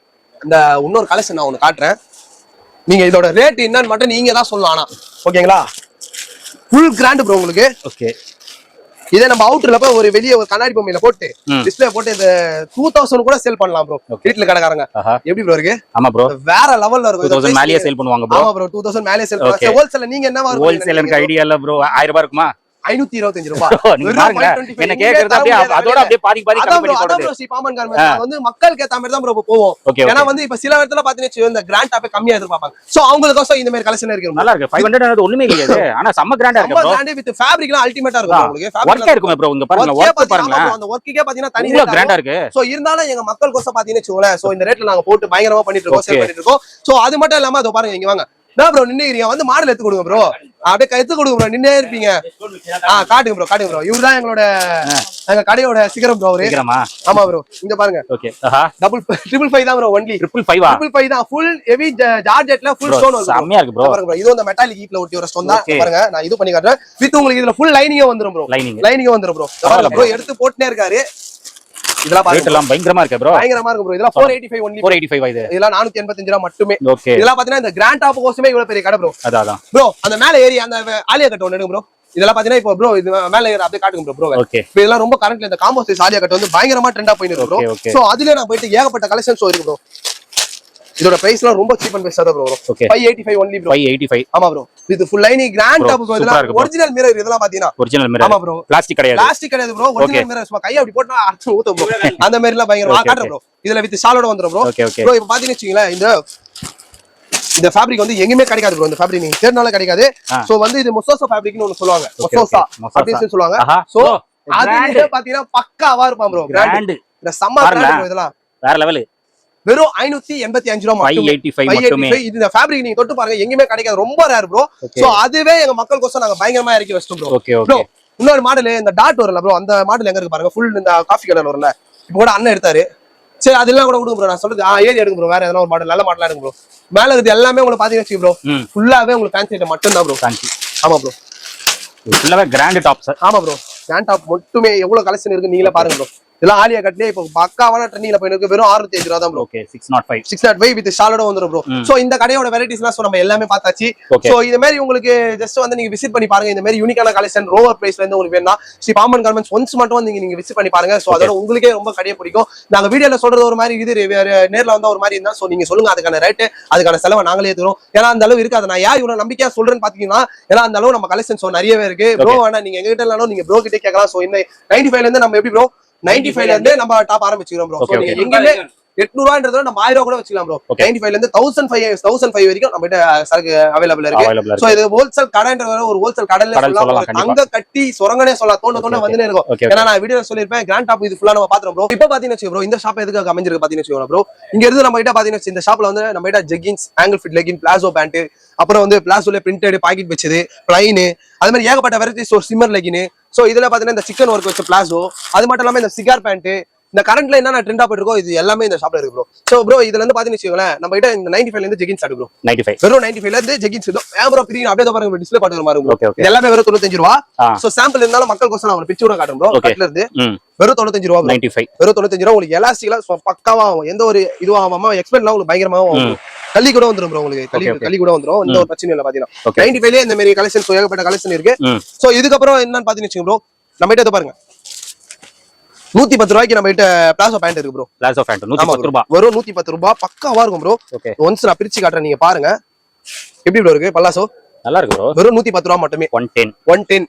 இந்த இன்னொரு கலெக்ஷன் நான் உங்களுக்கு காட்டுறேன். நீங்க இதோட ரேட் என்னன்னு மட்டும் நீங்க தான் சொல்லலாம். ஆனா ஓகேங்களா ஃபுல் கிராண்ட் ப்ரோ உங்களுக்கு. ஓகே. இதே நம்ம அவுட்டர்ல போய் ஒரு வெளிய ஒரு கண்ணாடி பொம்மையில போட்டு டிஸ்ப்ளே போட்டு இந்த 2000 கூட சேல் பண்ணலாம் ப்ரோ. வீட்ல கடைக்காரங்க எப்படி ப்ரோ இருக்கு? ஆமா ப்ரோ வேற லெவல்ல இருக்கு. 2000 மேலயே சேல் பண்ணுவாங்க ப்ரோ. ஆமா ப்ரோ 2000 மேலயே சேல் பண்ணுவாங்க. ஹோல்சேல்ல நீங்க என்னவா இருக்கு? ஹோல்சேல் எனக்கு ஐடியா இல்ல ப்ரோ. 1000 ரூபாய் இருக்குமா? 525 ரூபாய். என்ன கேக்குறது அப்படியே அதோட அப்படியே பாதி பாதி கம்மி பண்ணி போடுறது. அதான் ஸ்ரீ பாமன் கார்மெண்ட்ஸ் வந்து மக்களுக்கு ஏத்த மாதிரி தான் ப்ரோ போவோம். ஏன்னா வந்து இப்ப சில இடத்துல பாத்தீங்கன்னா இந்த கிராண்ட் டாப்பே கம்மியா எதிர்பார்ப்பாங்க. சோ அவங்களுக்கோசம் இந்த மாதிரி கலெக்ஷன் இருக்கு. நல்லா இருக்கு. 500 ஒண்ணுமே இல்லையே. ஆனா செம்ம கிராண்டா இருக்கு ப்ரோ. கிராண்ட் வித் ஃபேப்ரிக்லாம் அல்டிமேட்டா இருக்கும் உங்களுக்கு. வர்க்கா இருக்குமே ப்ரோ. இங்க பாருங்க வர்க் பாருங்க. அந்த வர்க்கிக்கே பாத்தீங்கன்னா தனியா கிராண்டா இருக்கு. சோ இருந்தாலும் எங்க மக்களுக்கோசம் பாத்தீங்கன்னா வெச்சுங்களே. சோ இந்த ரேட்ல நாங்க போட்டு பயங்கரமா பண்ணிட்டு இருக்கோம். சேல் பண்ணிட்டு இருக்கோம். சோ அது மட்டும் இல்லாம அதோ பாருங்க இங்க வாங்க. நான் ப்ரோ நின்னுக்கிறீங்க வந்து மாடல் எடுத்து கொடுங்க ப்ரோ. அப்படியே எடுத்து கொடுங்க ப்ரோ. நின்னே இருப்பீங்க. காட்டுங்க ப்ரோ காட்டுங்க ப்ரோ. இவர்தான் எங்களோட எங்க கடையோட சிகரம் ப்ரோ. அவரு ஆமா ப்ரோ. இங்க பாருங்க. ஓகே. 555 தான் ப்ரோ. ஒன்லி 555 தான். ஃபுல் ஹெவி ஜார்ஜெட்ல ஃபுல் ஸ்டோன் வரும். செமையா இருக்கு ப்ரோ. பாருங்க ப்ரோ. இது அந்த மெட்டாலிக் ஈப்ல ஒட்டி வர ஸ்டோன் தான். பாருங்க நான் இது பண்ணி காட்டுறேன். வித் உங்களுக்கு இதுல ஃபுல் லைனிங் வந்துரும் ப்ரோ. லைனிங் வந்துரும் ப்ரோ. பாருங்க ப்ரோ எடுத்து போட்டுனே இருக்காரு. இதெல்லாம் பாருங்க எல்லாம் பயங்கரமா இருக்கு ப்ரோ. பயங்கரமா இருக்கு ப்ரோ. இதெல்லாம் 485 ஒன்லி. 485 இது. இதெல்லாம் 485 ரூபாய் மட்டுமே. ஓகே. இதெல்லாம் பாத்தீங்கன்னா இந்த கிராண்ட் டாப் கோசமே இவ்வளவு பெரிய கடை ப்ரோ. அதான் ப்ரோ. அந்த மேல ஏறி அந்த ஆலியா கட் ஒன்னு எடுங்க ப்ரோ. இதெல்லாம் பாத்தீங்கன்னா இப்போ ப்ரோ இது மேல ஏறி அப்படியே காட்டுங்க ப்ரோ. ஓகே. இப்போ இதெல்லாம் ரொம்ப கரண்ட்ல இந்த காம்போ சைஸ் ஆலியா கட் வந்து பயங்கரமா ட்ரெண்டா போயிட்டு இருக்கு ப்ரோ. சோ அதுல நான் போயிட்டு ஏகப்பட்ட கலெக்ஷன்ஸ் இருக்கு ப்ரோ. இதோட பிரைஸ்லாம் ரொம்ப சீப் அண்ட் பெஸ்டா ப்ரோ. 585 only bro. 585. ஆமா ப்ரோ. இது ஃபுல் லைனிங் கிராண்ட் டாப் இதெல்லாம் ஒரிஜினல் மிரர் இதெல்லாம் பாத்தீங்கன்னா ஒரிஜினல் மிரர். ஆமா ப்ரோ. பிளாஸ்டிக் கிடையாது. பிளாஸ்டிக் கிடையாது ப்ரோ. ஒரிஜினல் மிரர் சும்மா கைய அப்படி போட்டா அடிச்சு ஊத்தும் ப்ரோ. அந்த மாதிரிலாம் பயங்கரமா காட்டுறேன் ப்ரோ. இதுல வித் ஷாலோட வந்துரும் ப்ரோ. ப்ரோ இப்போ பாத்தீங்கன்னா வெச்சீங்களா இந்த ஃபேப்ரிக் வந்து எங்கயுமே கிடைக்காது ப்ரோ. இந்த ஃபேப்ரிக் நீங்க தேடினாலும் கிடைக்காது. சோ வந்து இது மொசோசா ஃபேப்ரிக்னு ஒன்னு சொல்லுவாங்க. மொசோசா அப்படின்னு சொல்லுவாங்க. சோ அதுல பாத்தீங்கன்னா பக்காவா இருக்கும் ப்ரோ. கிராண்ட் இந்த சம்மர் கிராண்ட் இதெல்லாம் வேற லெவல். வெறும் 585 ரூபாய் மட்டும். 585. இது இந்த ஃபேப்ரிக் நீங்க தொட்டு பாருங்க எங்கயுமே கிடைக்காது. ரொம்ப ரேர் ப்ரோ. சோ அதுவே எங்க மக்களுக்கோசம் நாங்க பயங்கரமா இறக்கி வச்சிட்டோம் ப்ரோ. ப்ரோ இன்னொரு மாடல் இந்த டாட் வரல ப்ரோ. அந்த மாடல் எங்க இருக்கு பாருங்க. ஃபுல் இந்த காஃபி கலர் வரல. இப்போ கூட அண்ணன் எடுத்தாரு. சரி அதெல்லாம் கூட கொடுங்க ப்ரோ. நான் சொல்றது ஏறி எடுங்க ப்ரோ. வேற எதனா ஒரு மாடல் நல்ல மாடலா எடுங்க ப்ரோ. மேல இருக்குது எல்லாமே உங்களுக்கு பாத்தீங்க வச்சு ப்ரோ. ஃபுல்லாவே உங்களுக்கு ஃபேன்சி ஐட்டம் மட்டும் தான் ப்ரோ. ஃபேன்சி. ஆமா ப்ரோ. ஃபுல்லாவே கிராண்ட் டாப் சார். ஆமா ப்ரோ. கிராண்ட் டாப் மட்டுமே எவ்வளவு கலெக்ஷன் இருக்கு நீங்களே பாருங்க ப்ரோ. இதெல்லாம் ஆலியா கட்லயே இப்போ பக்காவான ட்ரெண்டிங்ல போயிட்டு இருக்கு. வெறும் 605 ரூபாய் தான் ப்ரோ. ஓகே. 605 வித் ஷாலோட வந்துரும் ப்ரோ. சோ இந்த கடையோட வெரைட்டிஸ்லாம் சோ நம்ம எல்லாமே பார்த்தாச்சு. சோ இந்த மாதிரி உங்களுக்கு ஜஸ்ட் வந்து நீங்க விசிட் பண்ணி பாருங்க. இந்த மாதிரி யூனிக்கான கலெக்ஷன் ரோவர் பிரைஸ்ல இருந்து உங்களுக்கு வேணா ஸ்ரீ பாமன் கார்மெண்ட்ஸ் ஒன்ஸ் மட்டும் வந்து நீங்க விசிட் பண்ணி பாருங்க. சோ அதோட உங்களுக்கே ரொம்ப கடையை பிடிக்கும். நாங்க வீடியோல சொல்றது ஒரு மாதிரி இது நேர்ல வந்தா ஒரு மாதிரி இருந்தா சோ நீங்க சொல்லுங்க. அதுக்கான ரேட் அதுக்கான செலவை நாங்களே ஏத்துறோம். ஏன்னா அந்த அளவு இருக்காது. நான் யார் இவ்வளவு நம்பிக்கையா சொல்றேன்னு பாத்தீங்கன்னா ஏன்னா அந்த அளவு நம்ம கலெக்ஷன் சோ நிறையவே இருக்கு ப்ரோ. வேணா நீங்க எங்க கிட்ட இல்லனாலும் நீங்க ப்ரோ கிட்ட கேட்கலாம். சோ இந்த 95 ல இருந்து நம்ம எப்படி ப்ரோ 95 ல இருந்து நம்ம டாப் ஆரம்பிச்சுக்கிறோம் ப்ரோ. சோ நீங்க எங்கயுமே 800 ரூபாய்ன்றத நம்ம 1000 ரூபாய் கூட வச்சுக்கலாம் ப்ரோ. 95 ல இருந்து 1005 வரைக்கும் நம்ம கிட்ட சரக்கு அவைலபிள் இருக்கு. சோ இது ஹோல்சேல் கடைன்ற ஒரு ஹோல்சேல் கடையில சொல்லலாம். அங்க கட்டி சொரங்கனே சொல்லலாம். தோண்ட வந்துனே இருக்கும். ஏன்னா நான் வீடியோல சொல்லிருப்பேன் கிராண்ட் டாப் இது ஃபுல்லா நம்ம பாத்துறோம் ப்ரோ. இப்போ பாத்தீங்கன்னா ப்ரோ இந்த ஷாப் எதுக்கு அமைஞ்சிருக்கு பாத்தீங்கன்னா ப்ரோ இங்க இருந்து நம்ம கிட்ட பாத்தீங்கன்னா இந்த ஷாப்ல வந்து நம்ம கிட்ட jeggings ankle fit legging palazzo pant அப்புறம் வந்து பிளாசோல பிரிண்டட் பாக்கெட் வச்சது பிளைன் அது மாதிரி ஏகப்பட்ட வெரைட்டிஸ் ஒரு சிம்மர் லெகின். சோ இதுல பாத்தீங்கன்னா இந்த சிக்கன் ஒர்க் வச்ச பிளாசோ அது மட்டும் இல்லாம இந்த சிகார் பேண்ட் இந்த கரண்ட்ல என்ன ட்ரெண்டா போயிட்டு இருக்கோ இது எல்லாமே இந்த ஷாப்ல இருக்கு ப்ரோ. சோ ப்ரோ இதுல இருந்து பாத்தீங்கன்னா வச்சுக்கோங்களேன் நம்ம கிட்ட இந்த 95 ல இருந்து ஜெகின்ஸ் ஆடு ப்ரோ. 95 வெறும் 95 ல இருந்து ஜெகின்ஸ் ப்ரோ பிரிங்க அப்படியே பாருங்க டிஸ்ப்ளே பாட்டுற மாதிரி ப்ரோ. எல்லாமே வெறும் 95 ரூபாய். சோ சாம்பிள் இருந்தாலும் மக்கள் கோசம் நான் ஒரு பிக்சர் காட்டுறேன் ப்ரோ. கட்ல இருந்து வெறும் 95 ரூபாய். 95 வெறும் 95 ரூபாய். உங்களுக்கு எலாஸ்டிக்லாம் பக்காவா எந்த ஒரு இதுவும் ஆகாம எக்ஸ்பென்ட்லாம் உங்களுக்கு பயங்கரமா கள்ளி கூட வந்துரும் ப்ரோ. உங்களுக்கு கள்ளி கூட வந்துரும். இந்த ஒரு பிரச்சனை இல்ல பாத்தீங்கன்னா 95 ல இந்த மாதிரி கலெக்ஷன் ஏகப்பட்ட கலெக்ஷன் இருக்கு. சோ இதுக்கப்புறம் என்னன்னு பாத்தீங்கன்னா ப்ரோ நம்ம கிட்ட பாருங்க 110 ரூபாய்க்கு நம்ம கிட்ட பிளாசோ பேண்ட் இருக்கு ப்ரோ. பிளாசோ பேண்ட் 110 ரூபாய். வெறும் 110 ரூபாய் பக்காவா இருக்கும் ப்ரோ. ஒன்ஸ் நான் பிரிச்சு காட்டுறேன் நீங்க பாருங்க எப்படி ப்ரோ இருக்கு பல்லாசோ. நல்லா இருக்கு ப்ரோ. வெறும் 110 ரூபாய் மட்டுமே. 110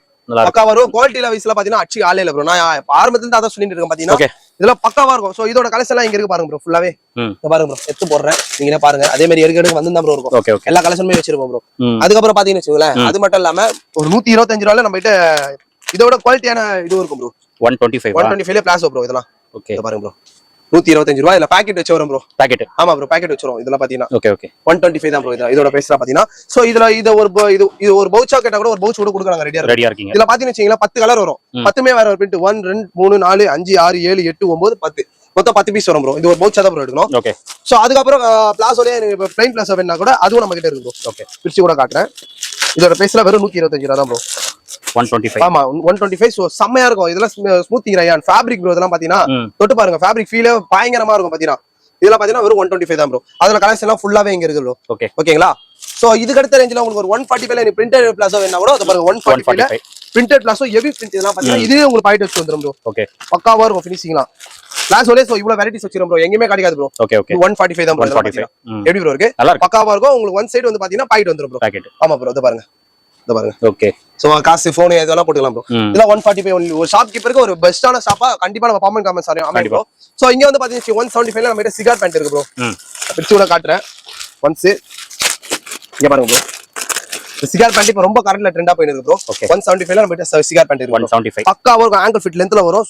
பக்கா வரும். குவாலிட்டில வைஸ்ல பாத்தீங்கன்னா அச்சு ஆளே இல்ல ப்ரோ. நான் ஆரம்பத்துல இருந்து அதான் சொல்லிட்டு இருக்கேன் பாத்தீங்கன்னா இதெல்லாம் பக்காவா இருக்கும். சோ இதோட கலெக்ஷன் எல்லாம் இங்க இருக்கு பாருங்க ப்ரோ. ஃபுல்லாவே பாருங்க ப்ரோ. எடுத்து போடுறேன் நீங்களே பாருங்க. அதே மாதிரி எடுக்க வந்து தான் ப்ரோ இருக்கும். எல்லா கலெக்ஷனுமே வச்சிருப்போம் ப்ரோ. அதுக்கப்புறம் பாத்தீங்கன்னு வச்சுக்கோங்களேன் அது மட்டும் இல்லாம ஒரு 125 ரூபாயில நம்ம கிட்ட இதோட குவாலிட்டியான இது இருக்கும் ப்ரோ. 125 ல பிளாசோ ப்ரோ இதெல்லாம். ஓகே பாருங்க ப்ரோ. 125 ரூபாய். இதுல பாக்கெட் வச்சு வரும் ப்ரோ. பாக்கெட் ஆமா ப்ரோ, பாக்கெட் வச்சிரும். இதெல்லாம் பாத்தீங்கன்னா ஓகே ஓகே 125 தான் ப்ரோ. இதோட பிரைஸ் பாத்தீங்கன்னா சோ இதுல இது ஒரு பவுச்சா கேட்டா கூட ஒரு பவுச் கூட கொடுக்குறாங்க. ரெடியா இருக்கீங்க. இதுல பாத்தீங்கன்னா வச்சீங்களா 10 கலர் வரும். 10மே வேற ஒரு பிரிண்ட். 1 2 3 4 5 6 7 8 9 10 மொத்தம் 10 பீஸ் வரும் ப்ரோ. இது ஒரு பவுச்சா தான் ப்ரோ எடுக்கணும். ஓகே. சோ அதுக்கப்புறம் பிளாசோலயே எனக்கு பிளைன் பிளாசோ வேணா கூட அதுவும் நம்ம கிட்ட இருக்கு ப்ரோ. ஓகே, பிரிச்சு கூட காட்டுறேன். இதோட பிரைஸ்ல வெறும் 125 ரூபாய் தான் ப்ரோ. 125. ஆமா 125. சோ செம்மையா இருக்கும். இதெல்லாம் ஸ்மூத்திங் ரயான் ஃபேப்ரிக் ப்ரோ. இதெல்லாம் பாத்தீங்கன்னா தொட்டு பாருங்க, ஃபேப்ரிக் ஃபீலே பயங்கரமா இருக்கும் பாத்தீங்கன்னா. இதெல்லாம் பாத்தீங்கன்னா வெறும் 125 தான் ப்ரோ. அதுல கலெக்ஷன் எல்லாம் ஃபுல்லாவே இங்க இருக்கு ப்ரோ. ஓகே ஓகேங்களா. சோ இதுக்கு அடுத்த ரேஞ்சில உங்களுக்கு ஒரு 145 ல பிரிண்டட் பிளாசோ வேணா கூட அது பாருங்க 145 ல பிரிண்டட் பிளாசோ ஹெவி பிரிண்ட். இதெல்லாம் பாத்தீங்கன்னா இதுவே உங்களுக்கு பாக்கெட் வச்சு வந்துரும் ப்ரோ. ஓகே, பக்காவா இருக்கும் ஃபினிஷிங்லாம். பிளாசோலே சோ இவ்வளவு வெரைட்டிஸ் வச்சிரும் ப்ரோ. எங்கயுமே கிடைக்காது ப்ரோ. ஓகே ஓகே 145 தான் ப்ரோ. 145 எப்படி ப்ரோ இருக்கு? பக்காவா இருக்கும். உங்களுக்கு ஒன் சைடு வந்து பாத்தீங்கன்னா பாக்கெட் வந்துரும் ப்ரோ. பாக்கெட். ஆமா ப்ரோ, இத பாருங்க, இத பாருங்க. ஓகே. சோ காசு போன் இதெல்லாம் போட்டுக்கலாம் ப்ரோ. இதெல்லாம் 145 ஒன்லி. ஒரு ஷாப் கீப்பருக்கு ஒரு பெஸ்டான ஷாப்பா கண்டிப்பா நம்ம பாம்பன் காமெண்ட்ஸ் அமையும் ப்ரோ. சோ இங்க வந்து பாத்தீங்கன்னா 175 ல நம்ம கிட்ட சிகார் பேண்ட் இருக்கு ப்ரோ. பிரிச்சு கூட காட்டுறேன் ஒன்ஸ். இங்க பாருங்க ப்ரோ, சிகார் பேண்ட் இப்ப ரொம்ப கரண்ட்ல ட்ரெண்டா போயிட்டு இருக்கு ப்ரோ. 175 ல நம்ம கிட்ட சிகார் பேண்ட் இருக்கு. 175 பக்காவா இருக்கும். ஆங்கிள் ஃபிட் லென்த்ல வரும்.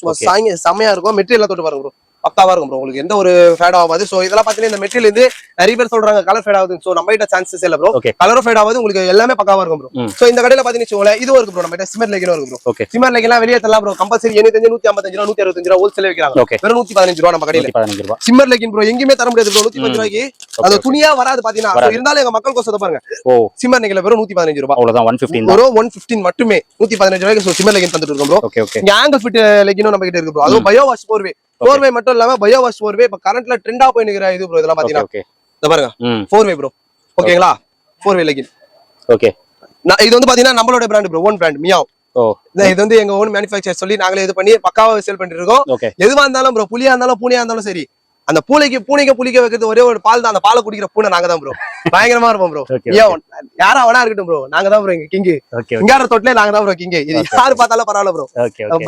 செமையா இருக்கும். மெட்டீரியல் தொட்டு பாருங்க ப்ரோ, பக்காவா இருக்கும் ப்ரோ. உங்களுக்கு எந்த ஒரு ஃபேட் ஆகாது. சோ இதெல்லாம் பாத்தீங்கன்னா இந்த மெட்டீரியல் இருந்து நிறைய பேர் சொல்றாங்க கலர் ஃபேட் ஆகுது. சோ நம்ம கிட்ட சான்சஸ் இல்ல ப்ரோ. கலரும் ஃபேட் ஆகாது. உங்களுக்கு எல்லாமே பக்காவா இருக்கும் ப்ரோ. சோ இந்த கடையில பாத்தீங்கன்னா இதுவும் இருக்கு ப்ரோ. நம்ம கிட்ட சிமர் லெகினும் இருக்கு ப்ரோ. சிமர் லெகின்லாம் வெளியே தரலாம் ப்ரோ. கம்பல்சரி 155 155 ரூபாய் 165 ரூபாய் ஹோல்சேல் விக்கிறாங்க. வெறும் 115 ரூபாய் நம்ம கடையில. 115 ரூபாய் சிமர் லெகின் ப்ரோ. எங்கயுமே தர முடியாது ப்ரோ 115 ரூபாய்க்கு. அது துணியா வராது பாத்தீங்கன்னா. இருந்தாலும் எங்க மக்கள் கோசத்தை பாருங்க. சிமர் லெகின்ல வெறும் 115 ரூபாய். அவ்வளவுதான் 115 வெறும் 115 மட்டுமே 115 ரூபாய்க்கு. சோ சிமர் லெகின் தந்துட்டு இருக்கோம் ப்ரோ. Okay okay. இங்க ஆங்கிள் ஃபிட் லெகினும் நம்ம கிட்ட இருக்கு ப்ரோ. அதுவும் பயோ வாஷ் போர்வே. போர்வே மட்டும் இல்லாம பயோ வாஷ் போர்வே இப்ப கரண்ட்ல ட்ரெண்டா போய் நிக்கிற இது ப்ரோ. இதெல்லாம் பாத்தீங்கன்னா இத பாருங்க போர்வே ப்ரோ. ஓகேங்களா. Four way legging. ஓகே. இது வந்து பாத்தீங்கன்னா நம்மளோட brand bro. Own brand meow. இது வந்து எங்க ஓன் மேனுஃபேக்சர் சொல்லி நாங்களே இது பண்ணி பக்காவா சேல் பண்ணிட்டு இருக்கோம். எதுவா இருந்தாலும் ப்ரோ, புலியா இருந்தாலும் பூனையா இருந்தாலும் சரி, அந்த பூனைக்கு புளிக்க வைக்கிறது ஒரே ஒரு பால் தான். அந்த பாலை குடிக்கிற பூனை நாங்க தான் ப்ரோ. பயங்கரமா இருப்போம் ப்ரோ. யாரா வேணா இருக்கட்டும் ப்ரோ, நாங்க தான் ப்ரோ கிங். இங்கார தொட்டிலே நாங்க தான் ப்ரோ கிங். இது யாரு பார்த்தாலும் பரவாயில்ல ப்ரோ.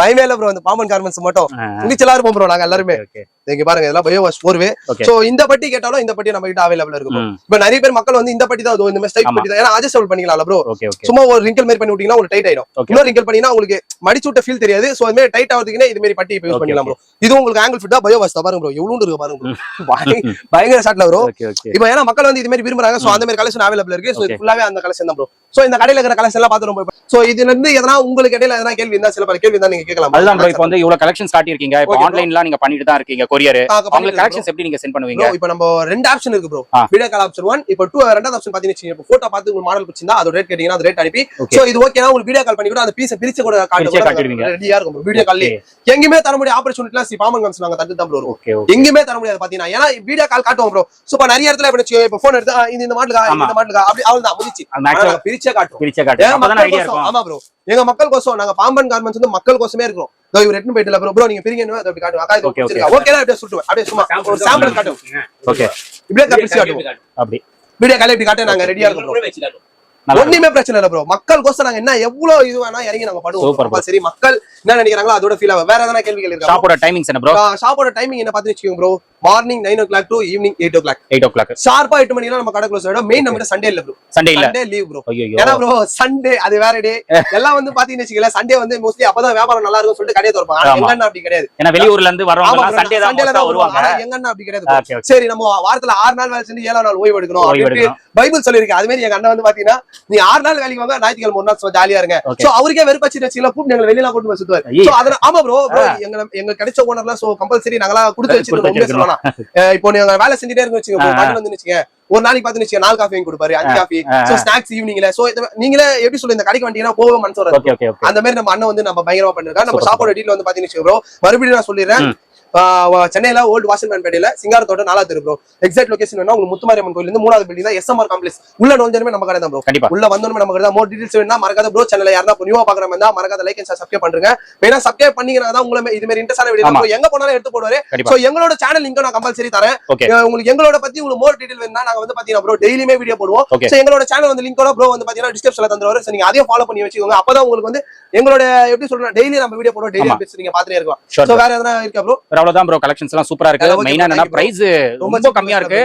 பயமே இல்ல ப்ரோ. இந்த பாம்பன் கார்மெண்ட்ஸ் மட்டும் துணிச்சலா இருப்போம் ப்ரோ நாங்க எல்லாருமே. இங்க பாருங்க, இதெல்லாம் பயோ வாஷ் போர்வே. சோ இந்த பட்டி கேட்டாலும் இந்த பட்டி நம்ம கிட்ட அவைலபிள் இருக்கு ப்ரோ. இப்ப நிறைய பேர் மக்கள் வந்து இந்த பட்டி தான் இந்த மாதிரி ஸ்டைல் பட்டி தான். ஏன்னா அட்ஜஸ்ட் பண்ணிக்கலாம் ப்ரோ. சும்மா ஒரு ரிங்கிள் மாதிரி பண்ணி விட்டீங்கன்னா உங்களுக்கு டைட் ஆயிடும். இன்னொரு ரிங்கிள் பண்ணினா உங்களுக்கு மடிச்சு விட்ட ஃபீல் தெரியாது. சோ அது மாதிரி டைட் ஆகுதுக்குன்னா இது மாதிரி பட்டி யூஸ் பண்ணிக்கலாம் ப்ரோ. இது உங்களுக்கு ஆங்கிள் ஃபிட்டா பயோ வாஷ் தான் பாருங்க ப்ரோ. எவ்வளவு இருக்கு பாருங்க ப்ரோ. பயங்கர ஷாட்ல ப்ரோ. இப்போ ஏன்னா மக்கள் வந்து இது மாதிரி விரும்புறாங்க. சோ அந்த மாதிரி கலெக்ஷன் அவைலபிள் இருக்கு. சோ இது ஃபுல்லாவே அந்த கலெக்ஷன் தான் ப்ரோ. சோ இந்த கடையில இருக்கிற கலெக்ஷன் எல்லாம் பாத்து ரொம்ப. சோ இதுல இருந்து எதனா உங்களுக்கு இடையில எதனா கேள்வி இருந்தா சில பல கேள்வி இருந்தா நீங்க கேட்கலாம். அதுதான் ப்ரோ. இப்போ வந்து இவ்வளவு கலெக்ஷன்ஸ் காட்டியிருக்கீங்க. இப்போ ஆன்லைன்ல நீங்க பண்ணிட்டு தான் இருக்கீங்க கொரியர். உங்களுக்கு கலெக்ஷன்ஸ் எப்படி நீங்க சென்ட் பண்ணுவீங்க? இப்போ நம்ம ரெண்டு ஆப்ஷன் இருக்கு ப்ரோ. Video call option 1. இப்போ 2 ரெண்டாவது ஆப்ஷன் பாத்தீங்கன்னா இப்போ போட்டோ பார்த்து உங்களுக்கு மாடல் பிடிச்சிருந்தா அதோட ரேட் கேட்டீங்கன்னா அந்த ரேட் அனுப்பி சோ இது ஓகேனா உங்களுக்கு வீடியோ கால் பண்ணி கூட அந்த பீஸ் பிரிச்சு கூட காட்டுவீங்க. ரெடியா இருக்கும் ப்ரோ. வீடியோ கால்ல எங்கயுமே தர முடியாத ஆப்பர்சூனிட்டிலாம் பாம்பன் கார்மெண்ட்ஸ் நாங்க தந்து தான் ப்ரோ இருக்கும். எங்கயுமே தர முடியாது பாத்தீங்கன்னா. ஏன்னா வீடியோ கால் காட்டுவோம் ப்ரோ. சோ இப்ப நிறைய இடத்துல இப்போ போன் எடுத்து இந்த மாடலுக்கா இந்த மாடலுக்கா அப்படி அவ்வளவுதான் முடிச்சு பிரிச்சே காட்டுவோம். ஆமா ப்ரோ. எங்க மக்கள் கோசம் நாங்க பாம்பன் கார்மெண்ட்ஸ் வந்து மக்கள் கோசமே இருக்கோம். இவர் ரெண்டு போயிட்டு ப்ரோ. ப்ரோ நீங்க பிரிங்க அப்படி காட்டுவோம். அக்கா ஓகேனா அப்படியே சொல்லுவேன். அப்படியே சும்மா ஒரு சாம்பிள் காட்டுவோம். ஓகே. இப்படியே பிரிச்சு காட்டுவோம். அப்படி வீடியோ கால் இப்படி காட்ட நாங்க ரெடியா இருக்கோம் ப்ரோ. ஒண்ணுமே பிரச்சனை இல்ல ப்ரோ. மக்கள் கோசம் நாங்க என்ன எவ்வளவு இது வேணா இறங்கி நாங்க பண்ணுவோம். சரி மக்கள் என்ன நினைக்கிறாங்களோ அதோட ஃபீல் ஆகும். வேற எதனா கேள்விகள் இருக்கா? ஷாப்போட டைமிங்ஸ் என்ன ப்ரோ? ஷாப்போட டைமிங் என்ன பாத்து வெச்சுக்கோங்க bro. Morning 9 o'clock to evening 8 o'clock. 8 o'clock ஷார்ப்பா 8 மணிக்கு நம்ம கடை க்ளோஸ் ஆயிடும். மெயின் நம்ம சண்டே இல்ல ப்ரோ. Sunday leave bro. ஏன்னா ப்ரோ சண்டே அது வேற டே. எல்லாம் வந்து பாத்தீங்கன்னு வெச்சுக்கல சண்டே வந்து மோஸ்ட்லி அப்பதான் வியாபாரம் நல்லா இருக்கும் சொல்லிட்டு கடையை திறப்பாங்க. ஆனா எங்கண்ணா அப்படி கிடையாது. ஏன்னா வெளியூர்ல இருந்து வரவங்க சண்டே தான் வருவாங்க. ஆனா எங்கண்ணா அப்படி கிடையாது. சரி நம்ம வாரத்துல 6 நாள் வேலை செஞ்சு 7ஆம் நாள் ஓய்வு எடுக்கணும். பைபிள் சொல்லிருக்கு. அது மாதிரி எங்க அண்ணா வந்து பாத்தீங்கன்னா நீ 6 நாள் வேலைக்கு வாங்க, ஞாயிற்றுக்கிழமை ஒரு நாள் ஜாலியா இருங்க. சோ அவருக்கே வெறுப்பாச்சு வச்சுக்கலாம். கூப்பிட்டு எங்களை வெளியில கூட்டு சுத்துவார். சோ அதனால ஆமா ப்ரோ. எங்க கிடைச்ச ஓனர்லாம் சோ கம்பல்சரி நாங்களா கொடுத்து வச்சிருக்கோம். இப்போ நீங்க வேலை செஞ்சுட்டே இருக்கு வச்சுக்கோங்க. வந்து வச்சுக்கோங்க ஒரு நாளைக்கு பாத்து வச்சுக்கோங்க 4 காஃபி கொடுப்பாரு, 5 காஃபி. சோ ஸ்நாக்ஸ் ஈவினிங்ல. சோ நீங்களே எப்படி சொல்ல இந்த கடைக்கு வந்தீங்கன்னா போக மனசு வராது. அந்த மாதிரி நம்ம அண்ணன் வந்து நம்ம பயங்கரமா பண்ணிருக்கோம். நம்ம ஷாப்போட டீல் வந்து பாத்தீங்கன்னா ப்ரோ மறுபடியும் நான் சொல்லிடுறேன். சென்னையில ஓல்டு வாஷிங்மேன் பேட்டையில சிங்காரத்தோட 4வது தெரு ப்ரோ. எக்ஸாக்ட் லொகேஷன் வேணா உங்களுக்கு முத்துமாரியம்மன் கோயில் இருந்து 3வது பில்டிங் தான் SMR காம்ப்ளெக்ஸ். உள்ள நுழைஞ்சமே நம்ம கடை தான் ப்ரோ. உள்ள வந்தோமே நம்ம கடை தான். மோர் டீடைல்ஸ் வேணா மறக்காத ப்ரோ. சேனல்ல யாரா நியூவா பாக்குற மாதிரி இருந்தா மறக்காத லைக் அண்ட் சப்ஸ்கிரைப் பண்றீங்க. வேணா சப்ஸ்கிரைப் பண்ணீங்கன்னா தான் உங்களுக்கு இது மாதிரி இன்ட்ரெஸ்டான வீடியோ எங்க போனாலும் எடுத்து போடுவாரு. சோ எங்களோட சேனல் லிங்க் நான் கம்பல்சரி தரேன். உங்களுக்கு எங்களோட பத்தி உங்களுக்கு மோர் டீடைல் வேணா நாங்க வந்து பாத்தீங்கன்னா ப்ரோ டெய்லியுமே வீடியோ போடுவோம். சோ எங்களோட சேனல் வந்து லிங்கோட ப்ரோ வந்து பாத்தீங்கன்னா டிஸ்கிரிப்ஷன்ல தந்துருவாரு. சோ நீங்க அதையும் ஃபாலோ பண்ணி வச்சுக்கோங்க. அப்பதான் உங்களுக்கு வந்து எங்களோட எப்படி சொல்றேன் டெய்லி நம்ம வீடியோ போடுவோம். டெய்லி பேசி நீங்க பாத்துட்டே இருக்கலாம். சோ வேற எதனா இருக்கா ப்ரோ? அவ்வளவுதான் ப்ரோ. கலெக்ஷன்ஸ் எல்லாம் சூப்பரா இருக்கு. மெயினா என்னன்னா பிரைஸ் ரொம்ப கம்மியா இருக்கு.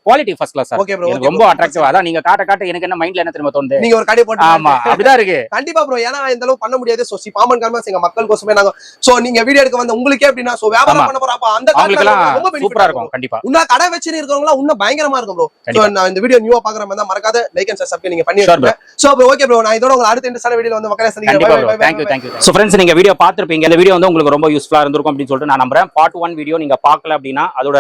Quality first class sir. எனக்கு ரொம்ப அட்ராக்டிவா அதான் நீங்க காட்ட எனக்கு என்ன மைண்ட்ல என்ன தெரியுமா தோணுது, நீங்க ஒரு கடை போட்டு. ஆமா அப்படிதான் இருக்கு. கண்டிப்பா ப்ரோ. ஏன்னா இந்த அளவு பண்ண முடியாது. சோ பாம்பன் கார்மெண்ட்ஸ் எங்க மக்கள் கோசமே நாங்க சோ நீங்க வீடியோ எடுக்க வந்த உங்களுக்கே அப்படினா சோ வியாபாரம் பண்ண போறப்ப அந்த காலத்துல ரொம்ப சூப்பரா இருக்கும். கண்டிப்பா உன்ன கடை வச்சு இருக்கவங்க எல்லாம் இன்னும் பயங்கரமா இருக்கும் ப்ரோ. சோ நான் இந்த வீடியோ நியூவா பாக்குற மாதிரி மறக்காத லைக் அண்ட் சப்ஸ்கிரைப் நீங்க பண்ணிருங்க. So okay bro. நான் இதோட உங்களுக்கு அடுத்த இன்ட்ரெஸ்டான வீடியோல வந்து மக்களே சந்திக்கிறேன். Thank you. So friends, நீங்க வீடியோ பாத்துருப்பீங்க. இந்த வீடியோ வந்து உங்களுக்கு ரொம்ப யூஸ்ஃபுல்லா இருந்திருக்கும் அப்படின்னு சொல்லிட்டு நான் நம்புறேன். பார்ட் 1 வீடியோ நீங்க பார்க்கல அப்படின்னா அதோட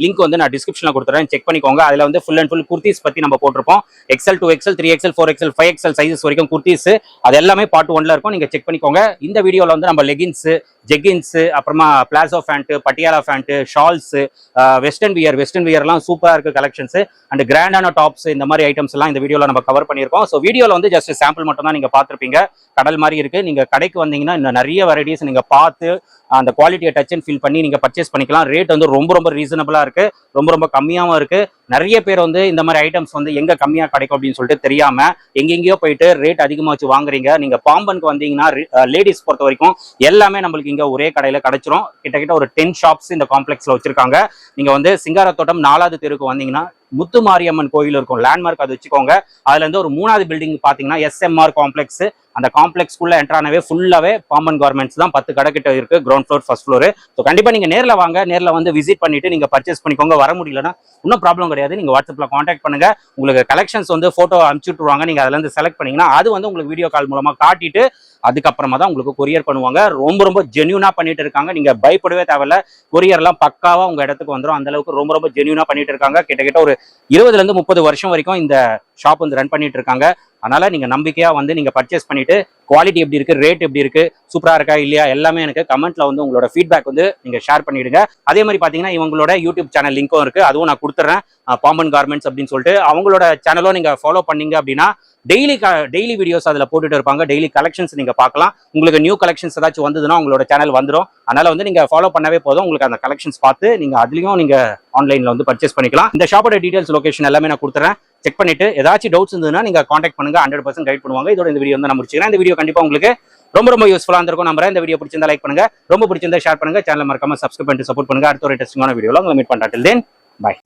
லிங்க் வந்து நான் டிஸ்கிரிப்ஷன்ல கொடுத்துறேன், செக் பண்ணிக்கோங்க. அதுல வந்து ஃபுல் அண்ட் ஃபுல் குர்த்திஸ் பத்தி நம்ம போட்டிருப்போம். XL 2XL 3XL 4XL 5XL sizes வரைக்கும் குர்த்திஸ் அது எல்லாமே பார்ட் 1ல இருக்கும். நீங்க செக் பண்ணிக்கோங்க. இந்த வீடியோல வந்து நம்ம லெகின்ஸ், ஜெகின்ஸ், அப்புறமா palazzo pant, Patiala pant, shawls, western wear எல்லாம் சூப்பரா இருக்கு கலெக்ஷன்ஸ். அண்ட் கிராண்டான டாப்ஸ் இந்த மாதிரி ஐட்டம்ஸ் எல்லாம் இந்த வீடியோல நம்ம கவர் பண்ணியிருக்கோம். ஸோ வீடியோல வந்து ஜஸ்ட் சாம்பிள் மட்டும் தான் நீங்க பார்த்திருப்பீங்க. கடல் மாதிரி இருக்கு. நீங்க கடைக்கு வந்தீங்கன்னா இன்னும் நிறைய வெரைட்டிஸ் நீங்க பார்த்து அந்த குவாலிட்டியை டச் அண்ட் ஃபீல் பண்ணி நீங்க பர்ச்சேஸ் பண்ணிக்கலாம். ரேட் வந்து ரொம்ப ரீசனபிளா இருக்கு. ரொம்ப கம்மியாவும் இருக்கு. நிறைய பேர் வந்து இந்த மாதிரி ஐட்டம்ஸ் வந்து எங்க கம்மியா கிடைக்கும் அப்படின்னு சொல்லிட்டு தெரியாம எங்கெங்கயோ போயிட்டு ரேட் அதிகமா வச்சு வாங்குறீங்க. நீங்க பாம்பனுக்கு வந்தீங்கன்னா லேடிஸ் பொறுத்த வரைக்கும் எல்லாமே நம்மளுக்கு இங்க ஒரே கடையில கிடைச்சிரும். கிட்டத்தட்ட ஒரு 10 ஷாப்ஸ் இந்த காம்ப்ளெக்ஸ்ல வச்சிருக்காங்க. நீங்க வந்து சிங்காரத்தோட்டம் 4வது தெருக்கு வந்தீங்கன்னா முத்து மாரியம்மன் கோயில் இருக்கும், லேண்ட்மார்க் அது வச்சுக்கோங்க. அதுல இருந்து ஒரு 3வது பில்டிங் பாத்தீங்கன்னா SMR காம்ப்ளெக்ஸ். அந்த காம்ப்ளெக்ஸ்க்குள்ள என்ட்ரானவே ஃபுல்லாவே பாம்பன் கார்மெண்ட்ஸ் தான். 10 கடை கிட்ட இருக்கு, ground floor first floor. So கண்டிப்பா நீங்க நேர்ல வாங்க, நேர்ல வந்து விசிட் பண்ணிட்டு நீங்க பர்ச்சேஸ் பண்ணிக்கோங்க. வர முடியலன்னா இன்னும் ப்ராப்ளம் கிடையாது, நீங்க வாட்ஸ்அப்ல கான்டாக்ட் பண்ணுங்க. உங்களுக்கு கலெக்ஷன்ஸ் வந்து போட்டோ அனுப்பிச்சு விட்டுருவாங்க. நீங்க அதுல இருந்து செலக்ட் பண்ணீங்கன்னா அது வந்து உங்களுக்கு வீடியோ கால் மூலமா காட்டிட்டு அதுக்கப்புறமா தான் உங்களுக்கு கொரியர் பண்ணுவாங்க. ரொம்ப ஜென்யூனா பண்ணிட்டு இருக்காங்க. நீங்க பயப்படவே தேவையில்ல. கொரியர் எல்லாம் பக்காவா உங்க இடத்துக்கு வந்துடும். அந்த அளவுக்கு ரொம்ப ஜென்யூனா பண்ணிட்டு இருக்காங்க. கிட்டத்தட்ட ஒரு 20ல இருந்து 30 வருஷம் வரைக்கும் இந்த ஷாப் வந்து ரன் பண்ணிட்டு இருக்காங்க. அதனால நீங்க நம்பிக்கையா வந்து நீங்க பர்ச்சேஸ் பண்ணிட்டு குவாலிட்டி எப்படி இருக்கு, ரேட் எப்படி இருக்கு, சூப்பரா இருக்கா இல்லையா எல்லாமே எனக்கு கமெண்ட்ல வந்து உங்களோட ஃபீட்பேக் வந்து நீங்க ஷேர் பண்ணிடுங்க. அதே மாதிரி பாத்தீங்கன்னா இவங்களோட யூடியூப் சேனல் லிங்க்கும் இருக்கு, அதுவும் நான் கொடுத்துறேன். பாம்பன் கார்மெண்ட்ஸ் அப்படின்னு சொல்லிட்டு அவங்களோட சேனலும் நீங்க ஃபாலோ பண்ணீங்க அப்படின்னா டெய்லி வீடியோஸ் அதுல போட்டுட்டு இருப்பாங்க. டெய்லி கலெக்ஷன்ஸ் நீங்க பார்க்கலாம். உங்களுக்கு நியூ கலெக்ஷன்ஸ் ஏதாச்சும் வந்ததுன்னா உங்களோட சேனல் வந்துடும். அதனால வந்து நீங்க ஃபாலோ பண்ணவே போதும். உங்களுக்கு அந்த கலெக்ஷன்ஸ் பார்த்து நீங்க அதுலயும் நீங்க ஆன்லைன்ல வந்து பர்ச்சேஸ் பண்ணிக்கலாம். இந்த ஷாப்போட டீடைல்ஸ், லொகேஷன் எல்லாமே நான் கொடுத்துறேன். செக் பண்ணிட்டு ஏதாச்சும் டவுட்ஸ் இருந்ததுன்னா நீங்க கான்டாக்ட் பண்ணுங்க. 100% கைட் பண்ணுவாங்க. இதோட இந்த வீடியோ வந்து நான் முடிச்சுக்கிறேன். இந்த வீடியோ கண்டிப்பா உங்களுக்கு ரொம்ப யூஸ்ஃபுல்லா இருந்திருக்கும் நம்புறேன். இந்த வீடியோ பிடிச்சிருந்தா லைக் பண்ணுங்க, ரொம்ப பிடிச்சிருந்தா ஷேர் பண்ணுங்க, சேனலை மறக்காம சப்ஸ்கிரைப் பண்ணிட்டு சப்போர்ட் பண்ணுங்க. அடுத்த ஒரு இன்ட்ரெஸ்டிங்கான வீடியோல உங்களை மீட் பண்றேன். Till then, bye.